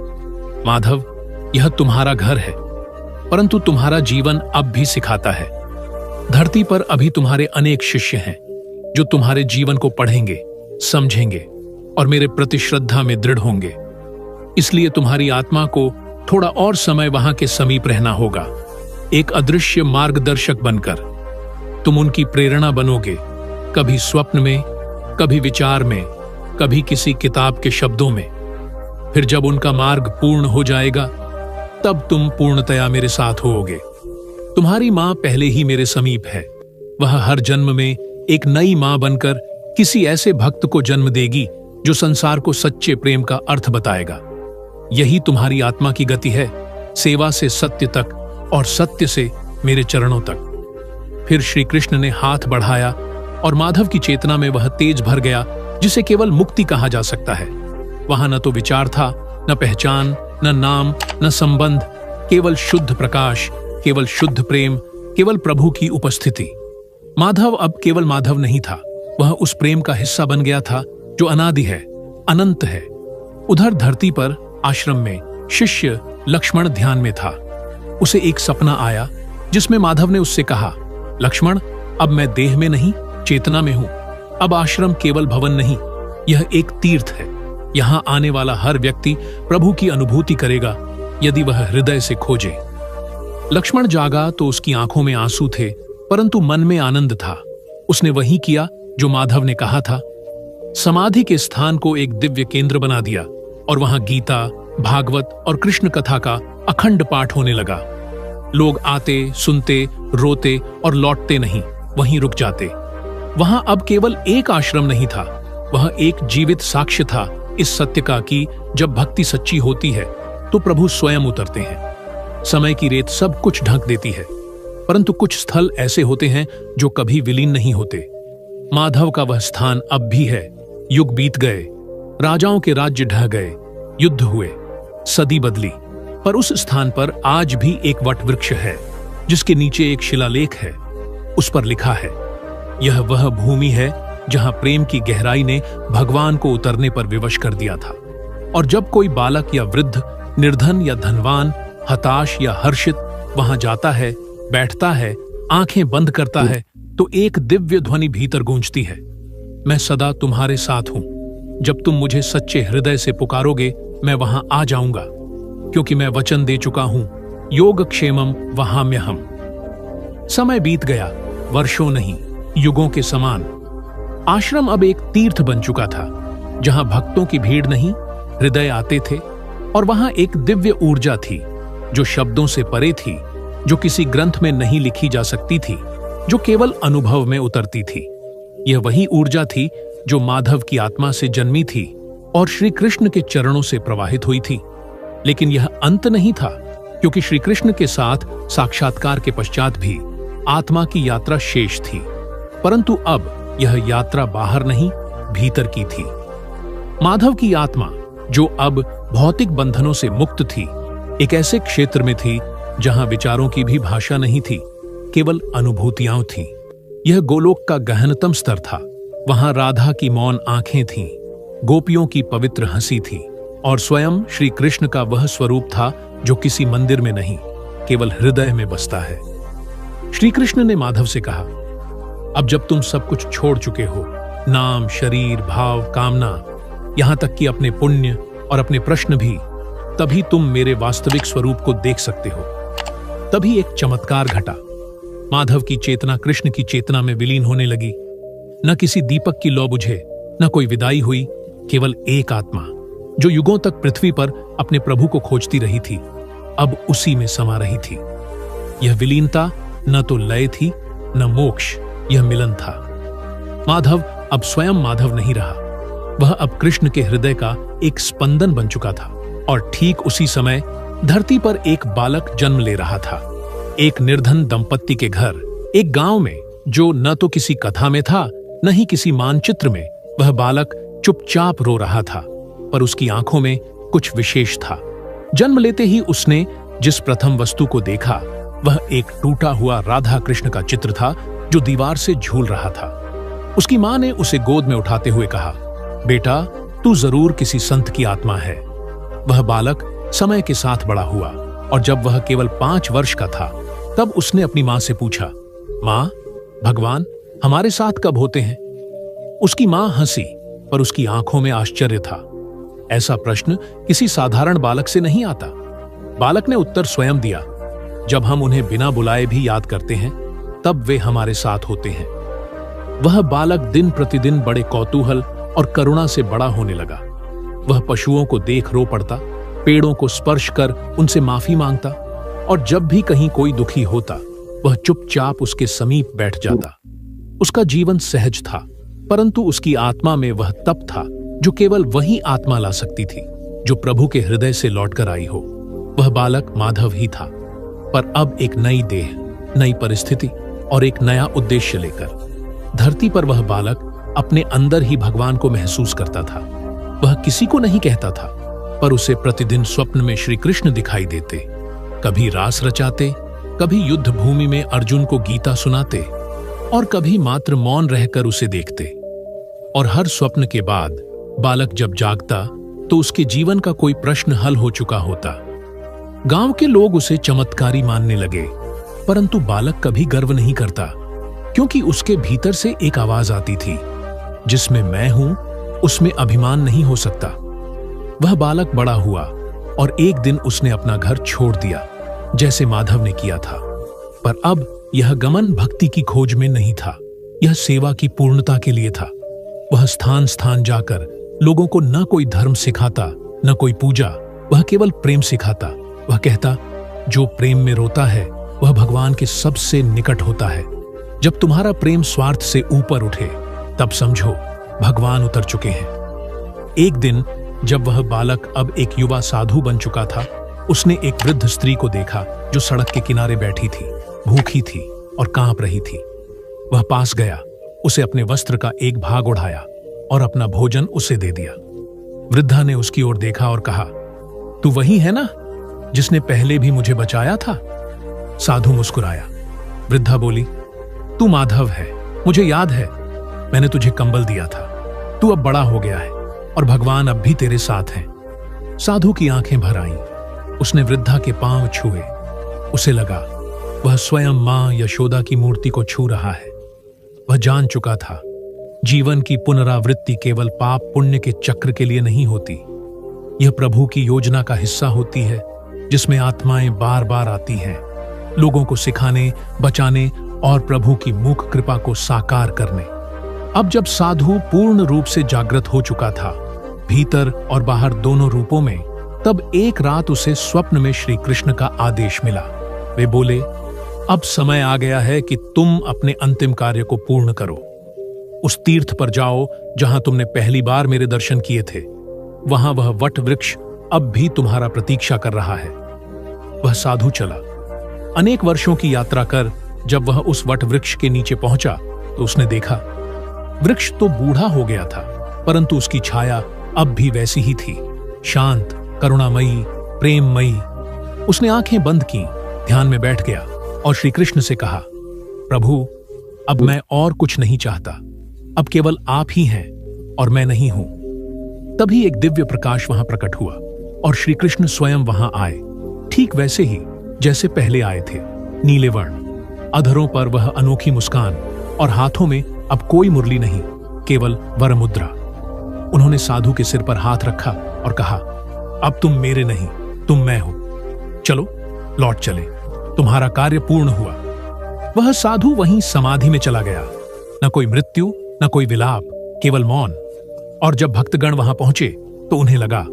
A: माधव, यह तुम्हारा घर है, परंतु तुम्हारा जीवन अब भी सिखाता है। धरती पर अभी तुम्हारे अनेक शिष्य हैं जो तुम्हारे जीवन को पढ़ेंगे, समझेंगे और मेरे प्रति श्रद्धा में दृढ़ होंगे। इसलिए तुम्हारी आत्मा को थोड़ा और समय वहां के समीप रहना होगा, एक अदृश्य मार्गदर्शक बनकर। तुम उनकी प्रेरणा बनोगे, कभी स्वप्न में, कभी विचार में, कभी किसी किताब के शब्दों में। फिर जब उनका मार्ग पूर्ण हो जाएगा, तब तुम पूर्णतया मेरे साथ होोगे। तुम्हारी मां पहले ही मेरे समीप है। वह हर जन्म में एक नई मां बनकर किसी ऐसे भक्त को जन्म देगी जो संसार को सच्चे प्रेम का अर्थ बताएगा। यही तुम्हारी आत्मा की गति है, सेवा से सत्य तक और सत्य से मेरे चरणों तक। फिर श्री कृष्ण ने हाथ बढ़ाया और माधव की चेतना में वह तेज भर गया जिसे केवल मुक्ति कहा जा सकता है। वहां न तो विचार था, न पहचान, न नाम, न संबंध, केवल शुद्ध प्रकाश, केवल शुद्ध प्रेम, केवल प्रभु की उपस्थिति। माधव अब केवल माधव नहीं था, वह उस प्रेम का हिस्सा बन गया था जो अनादि है, अनंत है। उधर धरती पर आश्रम में शिष्य लक्ष्मण ध्यान में था। उसे एक सपना आया जिसमें माधव ने उससे कहा, लक्ष्मण, अब मैं देह में नहीं, चेतना में हूं। अब आश्रम केवल भवन नहीं, यह एक तीर्थ है। यहां आने वाला हर व्यक्ति प्रभु की अनुभूति करेगा यदि वह हृदय से खोजे। लक्ष्मण जागा तो उसकी आंखों में आंसू थे, परंतु मन में आनंद था। उसने वही किया जो माधव ने कहा था। समाधि के स्थान को एक दिव्य केंद्र बना दिया और वहां गीता, भागवत और कृष्ण कथा का अखंड पाठ होने लगा। लोग आते, सुनते, रोते और लौटते नहीं, वहीं रुक जाते। वहां अब केवल एक आश्रम नहीं था, वह एक जीवित साक्ष्य था इस सत्य का कि जब भक्ति सच्ची होती है तो प्रभु स्वयं उतरते हैं। समय की रेत सब कुछ ढक देती है, परंतु कुछ स्थल ऐसे होते हैं जो कभी विलीन नहीं होते। माधव का वह स्थान अब भी है। युग बीत गए, राजाओं के राज्य ढह गए, युद्ध हुए, सदी बदली, पर उस स्थान पर आज भी एक वट वृक्ष है जिसके नीचे एक शिलालेख है। उस पर लिखा है, यह वह भूमि है जहां प्रेम की गहराई ने भगवान को उतरने पर विवश कर दिया था। और जब कोई बालक या वृद्ध, निर्धन या धनवान, हताश या हर्षित वहां जाता है, बैठता है, आंखें बंद करता है, तो एक दिव्य ध्वनि भीतर गूंजती है, मैं सदा तुम्हारे साथ हूं। जब तुम मुझे सच्चे हृदय से पुकारोगे, मैं वहां आ जाऊंगा, क्योंकि मैं वचन दे चुका हूं, योगक्षेमम वहाम्यहम्। समय बीत गया, वर्षों नहीं, युगों के समान। आश्रम अब एक तीर्थ बन चुका था, जहां भक्तों की भीड़ नहीं, हृदय आते थे। और वहां एक दिव्य ऊर्जा थी जो शब्दों से परे थी, जो किसी ग्रंथ में नहीं लिखी जा सकती थी, जो केवल अनुभव में उतरती थी। यह वही ऊर्जा थी जो माधव की आत्मा से जन्मी थी और श्री कृष्ण के चरणों से प्रवाहित हुई थी। लेकिन यह अंत नहीं था, क्योंकि श्री कृष्ण के साथ साक्षात्कार के पश्चात भी आत्मा की यात्रा शेष थी। परंतु अब यह यात्रा बाहर नहीं, भीतर की थी। माधव की आत्मा, जो अब भौतिक बंधनों से मुक्त थी, एक ऐसे क्षेत्र में थी जहां विचारों की भी भाषा नहीं थी, केवल अनुभूतियां थीं। यह गोलोक का गहनतम स्तर था। वहां राधा की मौन आंखें थीं, गोपियों की पवित्र हंसी थी और स्वयं श्री कृष्ण का वह स्वरूप था जो किसी मंदिर में नहीं, केवल हृदय में बसता है। श्री कृष्ण ने माधव से कहा, अब जब तुम सब कुछ छोड़ चुके हो, नाम, शरीर, भाव, कामना, यहां तक कि अपने पुण्य और अपने प्रश्न भी, तभी तुम मेरे वास्तविक स्वरूप को देख सकते हो। तभी एक चमत्कार घटा। माधव की चेतना कृष्ण की चेतना में विलीन होने लगी। न किसी दीपक की लौ बुझे, न कोई विदाई हुई, केवल एक आत्मा जो युगों तक पृथ्वी पर अपने प्रभु को खोजती रही थी, अब उसी में समा रही थी। यह विलीनता न तो लय थी, न मोक्ष, यह मिलन था। माधव अब स्वयं माधव नहीं रहा, वह अब कृष्ण के हृदय का एक स्पंदन बन चुका था। और ठीक उसी समय धरती पर एक बालक जन्म ले रहा था। एक निर्धन दंपत्ति के घर, एक गांव में, जो न तो किसी कथा में था न ही किसी मानचित्र में। वह बालक चुपचाप रो रहा था, पर उसकी आंखों में कुछ विशेष था। जन्म लेते ही उसने जिस प्रथम वस्तु को देखा वह एक टूटा हुआ राधा कृष्ण का चित्र था जो दीवार से झूल रहा था। उसकी मां ने उसे गोद में उठाते हुए कहा, बेटा, तू जरूर किसी संत की आत्मा है। वह बालक समय के साथ बड़ा हुआ और जब वह केवल 5 वर्ष का था तब उसने अपनी मां से पूछा, मां, भगवान हमारे साथ कब होते हैं? उसकी मां हंसी, पर उसकी आंखों में आश्चर्य था। ऐसा प्रश्न किसी साधारण बालक से नहीं आता। बालक ने उत्तर स्वयं दिया, जब हम उन्हें बिना बुलाए भी याद करते हैं तब वे हमारे साथ होते हैं। वह बालक दिन प्रतिदिन बड़े कौतूहल और करुणा से बड़ा होने लगा। वह पशुओं को देख रो पड़ता, पेड़ों को स्पर्श कर उनसे माफी मांगता और जब भी कहीं कोई दुखी होता वह चुपचाप उसके समीप बैठ जाता। उसका जीवन सहज था, परंतु उसकी आत्मा में वह तप था जो केवल वही आत्मा ला सकती थी जो प्रभु के हृदय से लौटकर आई हो। वह बालक माधव ही था, पर अब एक नई देह, नई परिस्थिति और एक नया उद्देश्य लेकर। धरती पर वह बालक अपने अंदर ही भगवान को महसूस करता था। वह किसी को नहीं कहता था, पर उसे प्रतिदिन स्वप्न में श्री कृष्ण दिखाई देते। कभी रास रचाते, कभी युद्ध भूमि में अर्जुन को गीता सुनाते और कभी मात्र मौन रहकर उसे देखते। और हर स्वप्न के बाद बालक जब जागता तो उसके जीवन का कोई प्रश्न हल हो चुका होता। गांव के लोग उसे चमत्कारी मानने लगे, परंतु बालक कभी गर्व नहीं करता, क्योंकि उसके भीतर से एक आवाज आती थी, जिसमें मैं हूं उसमें अभिमान नहीं हो सकता। वह बालक बड़ा हुआ और एक दिन उसने अपना घर छोड़ दिया, जैसे माधव ने किया था। पर अब यह गमन भक्ति की खोज में नहीं था, यह सेवा की पूर्णता के लिए था। वह स्थान स्थान जाकर लोगों को न कोई धर्म सिखाता न कोई पूजा, वह केवल प्रेम सिखाता। वह कहता, जो प्रेम में रोता है वह भगवान के सबसे निकट होता है। जब तुम्हारा प्रेम स्वार्थ से ऊपर उठे तब समझो भगवान उतर चुके हैं। एक दिन जब वह बालक अब एक युवा साधु बन चुका था, उसने एक वृद्ध स्त्री को देखा जो सड़क के किनारे बैठी थी, भूखी थी और कांप रही थी। वह पास गया, उसे अपने वस्त्र का एक भाग उठाया और अपना भोजन उसे दे दिया। वृद्धा ने उसकी ओर देखा और कहा, तू वही है ना जिसने पहले भी मुझे बचाया था? साधु मुस्कुराया। वृद्धा बोली, तू माधव है, मुझे याद है, मैंने तुझे कंबल दिया था। तू अब बड़ा हो गया है और भगवान अब भी तेरे साथ हैं। साधु की आंखें भर आईं। उसने वृद्धा के पांव छुए। उसे लगा वह स्वयं मां यशोदा की मूर्ति को छू रहा है। वह जान चुका था, जीवन की पुनरावृत्ति केवल पाप पुण्य के चक्र के लिए नहीं होती, यह प्रभु की योजना का हिस्सा होती है, जिसमें आत्माएं बार बार आती हैं, लोगों को सिखाने, बचाने और प्रभु की मूक कृपा को साकार करने। अब जब साधु पूर्ण रूप से जागृत हो चुका था, भीतर और बाहर दोनों रूपों में, तब एक रात उसे स्वप्न में श्री कृष्ण का आदेश मिला। वे बोले, अब समय आ गया है कि तुम अपने अंतिम कार्य को पूर्ण करो। उस तीर्थ पर जाओ जहां तुमने पहली बार मेरे दर्शन किए थे। वहां वह वट वृक्ष अब भी तुम्हारा प्रतीक्षा कर रहा है। वह साधु चला। अनेक वर्षों की यात्रा कर जब वह उस वट वृक्ष के नीचे पहुंचा तो उसने देखा, वृक्ष तो बूढ़ा हो गया था, परंतु उसकी छाया अब भी वैसी ही थी, शांत, करुणामयी, प्रेममयी। उसने आंखें बंद की, ध्यान में बैठ गया और श्री कृष्ण से कहा, प्रभु, अब मैं और कुछ नहीं चाहता, अब केवल आप ही हैं और मैं नहीं हूं। तभी एक दिव्य प्रकाश वहां प्रकट हुआ और श्री कृष्ण स्वयं वहां आए, ठीक वैसे ही जैसे पहले आए थे, नीले वर्ण, अधरों पर वह अनोखी मुस्कान और हाथों में अब कोई मुरली नहीं, केवल वरमुद्रा। उन्होंने साधु के सिर पर हाथ रखा और कहा, अब तुम मेरे नहीं, तुम मैं हो। चलो लौट चले, तुम्हारा कार्य पूर्ण हुआ। वह साधु वहीं समाधि में चला गया। न कोई मृत्यु, न कोई विलाप, केवल मौन। और जब भक्तगण वहां पहुंचे तो उन्हें लगा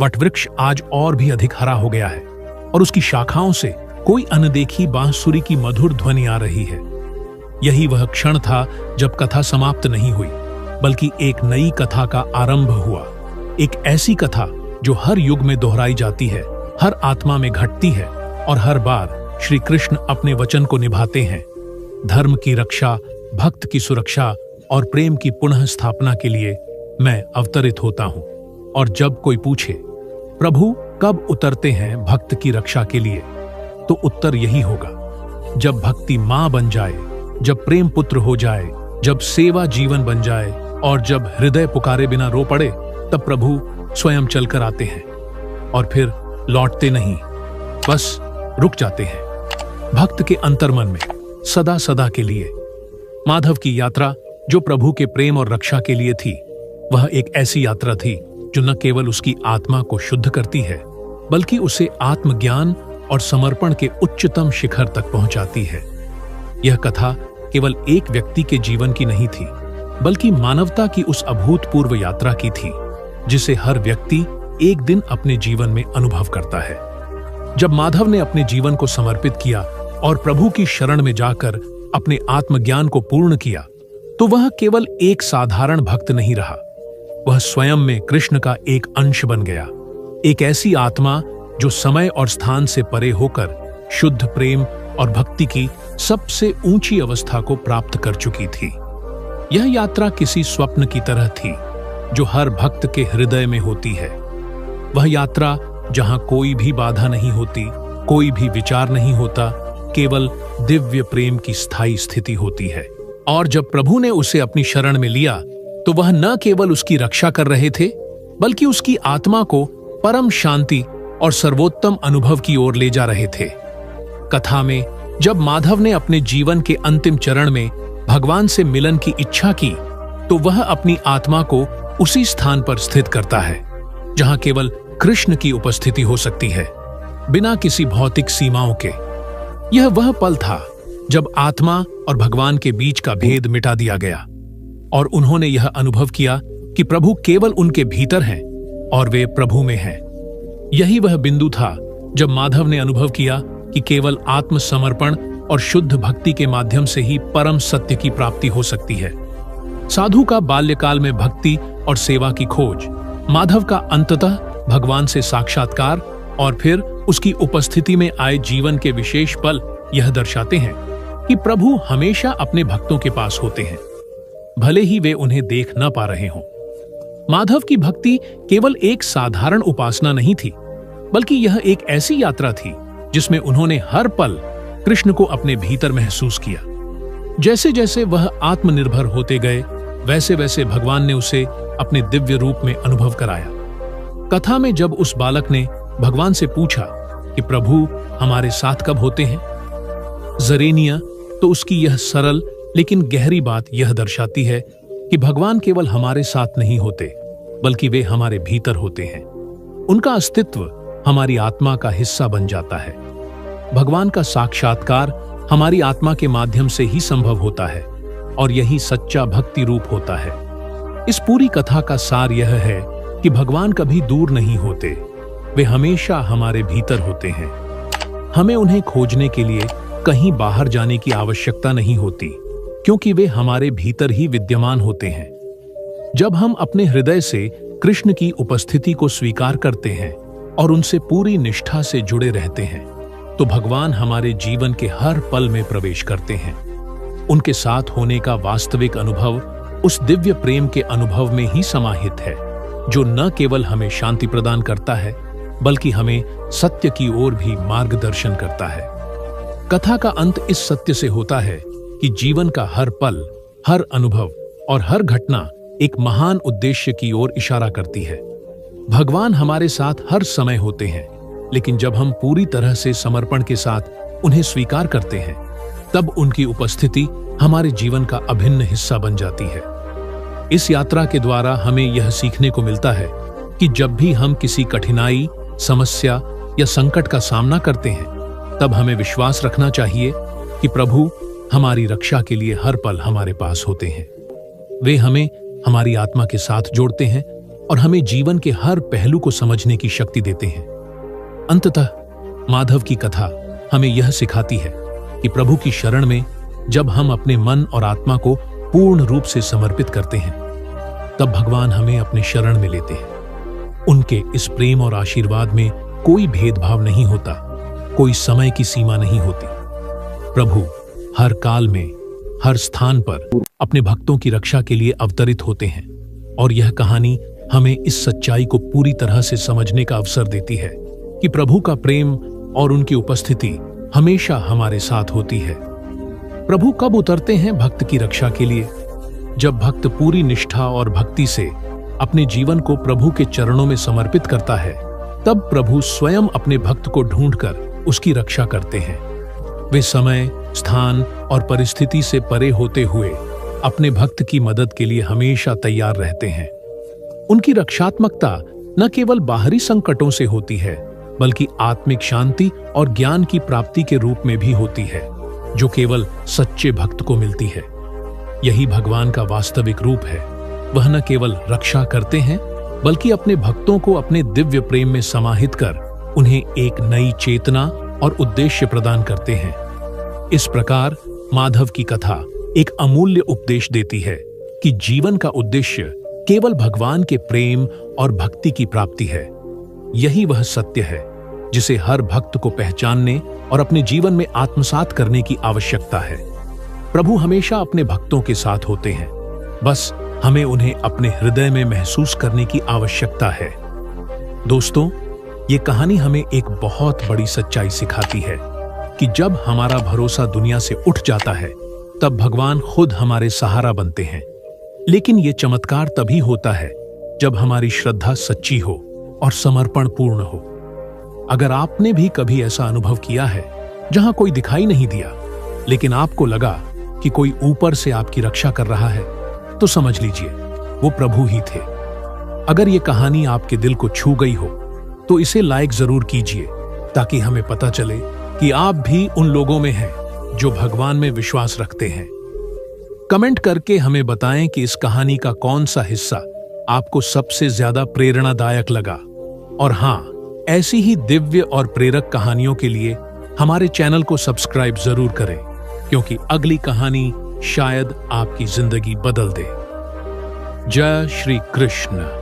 A: वटवृक्ष आज और भी अधिक हरा हो गया है और उसकी शाखाओं से कोई अनदेखी बांसुरी की मधुर ध्वनि आ रही है। यही वह क्षण था जब कथा समाप्त नहीं हुई। बल्कि एक नई कथा का आरंभ हुआ। एक ऐसी कथा जो हर युग में दोहराई जाती है, हर आत्मा में घटती है और हर बार श्री कृष्ण अपने वचन को निभाते हैं। धर्म की रक्षा, भक्त की सुरक्षा और प्रेम की पुनः स्थापना के लिए मैं अवतरित होता हूं। और जब कोई पूछे, प्रभु कब उतरते हैं भक्त की रक्षा के लिए, तो उत्तर यही होगा, जब भक्ति मां बन जाए, जब प्रेम पुत्र हो जाए, जब सेवा जीवन बन जाए और जब हृदय पुकारे बिना रो पड़े, तब प्रभु स्वयं चलकर आते हैं और फिर लौटते नहीं, बस रुक जाते हैं भक्त के अंतर्मन में सदा सदा के लिए। माधव की यात्रा जो प्रभु के प्रेम और रक्षा के लिए थी, वह एक ऐसी यात्रा थी जो न केवल उसकी आत्मा को शुद्ध करती है, बल्कि उसे आत्मज्ञान और समर्पण के उच्चतम शिखर तक पहुंचाती है। यह कथा केवल एक व्यक्ति के जीवन की नहीं थी, बल्कि मानवता की उस अभूतपूर्व यात्रा की थी जिसे हर व्यक्ति एक दिन अपने जीवन में अनुभव करता है। जब माधव ने अपने जीवन को समर्पित किया और प्रभु की शरण में जाकर अपने आत्मज्ञान को पूर्ण किया, तो वह केवल एक साधारण भक्त नहीं रहा, वह स्वयं में कृष्ण का एक अंश बन गया। एक ऐसी आत्मा जो समय और स्थान से परे होकर शुद्ध प्रेम और भक्ति की सबसे ऊंची अवस्था को प्राप्त कर चुकी थी। यह यात्रा किसी स्वप्न की तरह थी जो हर भक्त के हृदय में होती है। वह यात्रा जहां कोई भी बाधा नहीं होती, कोई भी विचार नहीं होता, केवल दिव्य प्रेम की स्थायी स्थिति होती है। और जब प्रभु ने उसे अपनी शरण में लिया, तो वह न केवल उसकी रक्षा कर रहे थे, बल्कि उसकी आत्मा को परम शांति और सर्वोत्तम अनुभव की ओर ले जा रहे थे। कथा में जब माधव ने अपने जीवन के अंतिम चरण में भगवान से मिलन की इच्छा की, तो वह अपनी आत्मा को उसी स्थान पर स्थित करता है जहां केवल कृष्ण की उपस्थिति हो सकती है, बिना किसी भौतिक सीमाओं के। यह वह पल था जब आत्मा और भगवान के बीच का भेद मिटा दिया गया और उन्होंने यह अनुभव किया कि प्रभु केवल उनके भीतर हैं और वे प्रभु में हैं। यही वह बिंदु था जब माधव ने अनुभव किया कि केवल आत्मसमर्पण और शुद्ध भक्ति के माध्यम से ही परम सत्य की प्राप्ति हो सकती है। साधु का बाल्यकाल में भक्ति और सेवा की खोज, माधव का अंततः भगवान से साक्षात्कार और फिर उसकी उपस्थिति में आए जीवन के विशेष पल यह दर्शाते हैं कि प्रभु हमेशा अपने भक्तों के पास होते हैं, भले ही वे उन्हें देख न पा रहे हों। माधव की भक्ति केवल एक साधारण उपासना नहीं थी, बल्कि यह एक ऐसी यात्रा थी जिसमें उन्होंने हर पल कृष्ण को अपने भीतर महसूस किया। जैसे जैसे वह आत्मनिर्भर होते गए, वैसे वैसे भगवान ने उसे अपने दिव्य रूप में अनुभव कराया। कथा में जब उस बालक ने भगवान से पूछा कि प्रभु हमारे साथ कब होते हैं, जरेनिया, तो उसकी यह सरल लेकिन गहरी बात यह दर्शाती है कि भगवान केवल हमारे साथ नहीं होते, बल्कि वे हमारे भीतर होते हैं। उनका अस्तित्व हमारी आत्मा का हिस्सा बन जाता है। भगवान का साक्षात्कार हमारी आत्मा के माध्यम से ही संभव होता है और यही सच्चा भक्ति रूप होता है। इस पूरी कथा का सार यह है कि भगवान कभी दूर नहीं होते, वे हमेशा हमारे भीतर होते हैं। हमें उन्हें खोजने के लिए कहीं बाहर जाने की आवश्यकता नहीं होती, क्योंकि वे हमारे भीतर ही विद्यमान होते हैं। जब हम अपने हृदय से कृष्ण की उपस्थिति को स्वीकार करते हैं और उनसे पूरी निष्ठा से जुड़े रहते हैं, तो भगवान हमारे जीवन के हर पल में प्रवेश करते हैं। उनके साथ होने का वास्तविक अनुभव उस दिव्य प्रेम के अनुभव में ही समाहित है, जो न केवल हमें शांति प्रदान करता है, बल्कि हमें सत्य की ओर भी मार्गदर्शन करता है। कथा का अंत इस सत्य से होता है कि जीवन का हर पल, हर अनुभव और हर घटना एक महान उद्देश्य की ओर इशारा करती है। भगवान हमारे साथ हर समय होते हैं, लेकिन जब हम पूरी तरह से समर्पण के साथ उन्हें स्वीकार करते हैं, तब उनकी उपस्थिति हमारे जीवन का अभिन्न हिस्सा बन जाती है। इस यात्रा के द्वारा हमें यह सीखने को मिलता है कि जब भी हम किसी कठिनाई, समस्या या संकट का सामना करते हैं, तब हमें विश्वास रखना चाहिए कि प्रभु हमारी रक्षा के लिए हर पल हमारे पास होते हैं। वे हमें हमारी आत्मा के साथ जोड़ते हैं और हमें जीवन के हर पहलू को समझने की शक्ति देते हैं। अंततः माधव की कथा हमें यह सिखाती है कि प्रभु की शरण में जब हम अपने मन और आत्मा को पूर्ण रूप से समर्पित करते हैं, तब भगवान हमें अपने शरण में लेते हैं। उनके इस प्रेम और आशीर्वाद में कोई भेदभाव नहीं होता, कोई समय की सीमा नहीं होती। प्रभु हर काल में, हर स्थान पर अपने भक्तों की रक्षा के लिए अवतरित होते हैं, और यह कहानी हमें इस सच्चाई को पूरी तरह से समझने का अवसर देती है कि प्रभु का प्रेम और उनकी उपस्थिति हमेशा हमारे साथ होती है। प्रभु कब उतरते हैं भक्त की रक्षा के लिए? जब भक्त पूरी निष्ठा और भक्ति से अपने जीवन को प्रभु के चरणों में समर्पित करता है, तब प्रभु स्वयं अपने भक्त को ढूंढकर उसकी रक्षा करते हैं। वे समय, स्थान और परिस्थिति से परे होते हुए अपने भक्त की मदद के लिए हमेशा तैयार रहते हैं। उनकी रक्षात्मकता न केवल बाहरी संकटों से होती है, बल्कि आत्मिक शांति और ज्ञान की प्राप्ति के रूप में भी होती है, जो केवल सच्चे भक्त को मिलती है। यही भगवान का वास्तविक रूप है। वह न केवल रक्षा करते हैं, बल्कि अपने भक्तों को अपने दिव्य प्रेम में समाहित कर उन्हें एक नई चेतना और उद्देश्य प्रदान करते हैं। इस प्रकार माधव की कथा एक अमूल्य उपदेश देती है कि जीवन का उद्देश्य केवल भगवान के प्रेम और भक्ति की प्राप्ति है। यही वह सत्य है जिसे हर भक्त को पहचानने और अपने जीवन में आत्मसात करने की आवश्यकता है। प्रभु हमेशा अपने भक्तों के साथ होते हैं, बस हमें उन्हें अपने हृदय में महसूस करने की आवश्यकता है। दोस्तों, ये कहानी हमें एक बहुत बड़ी सच्चाई सिखाती है कि जब हमारा भरोसा दुनिया से उठ जाता है, तब भगवान खुद हमारे सहारा बनते हैं। लेकिन ये चमत्कार तभी होता है जब हमारी श्रद्धा सच्ची हो और समर्पण पूर्ण हो। अगर आपने भी कभी ऐसा अनुभव किया है जहां कोई दिखाई नहीं दिया, लेकिन आपको लगा कि कोई ऊपर से आपकी रक्षा कर रहा है, तो समझ लीजिए वो प्रभु ही थे। अगर ये कहानी आपके दिल को छू गई हो, तो इसे लाइक जरूर कीजिए, ताकि हमें पता चले कि आप भी उन लोगों में हैं जो भगवान में विश्वास रखते हैं। कमेंट करके हमें बताएं कि इस कहानी का कौन सा हिस्सा आपको सबसे ज्यादा प्रेरणादायक लगा। और हां, ऐसी ही दिव्य और प्रेरक कहानियों के लिए हमारे चैनल को सब्सक्राइब जरूर करें, क्योंकि अगली कहानी शायद आपकी जिंदगी बदल दे। जय श्री कृष्ण।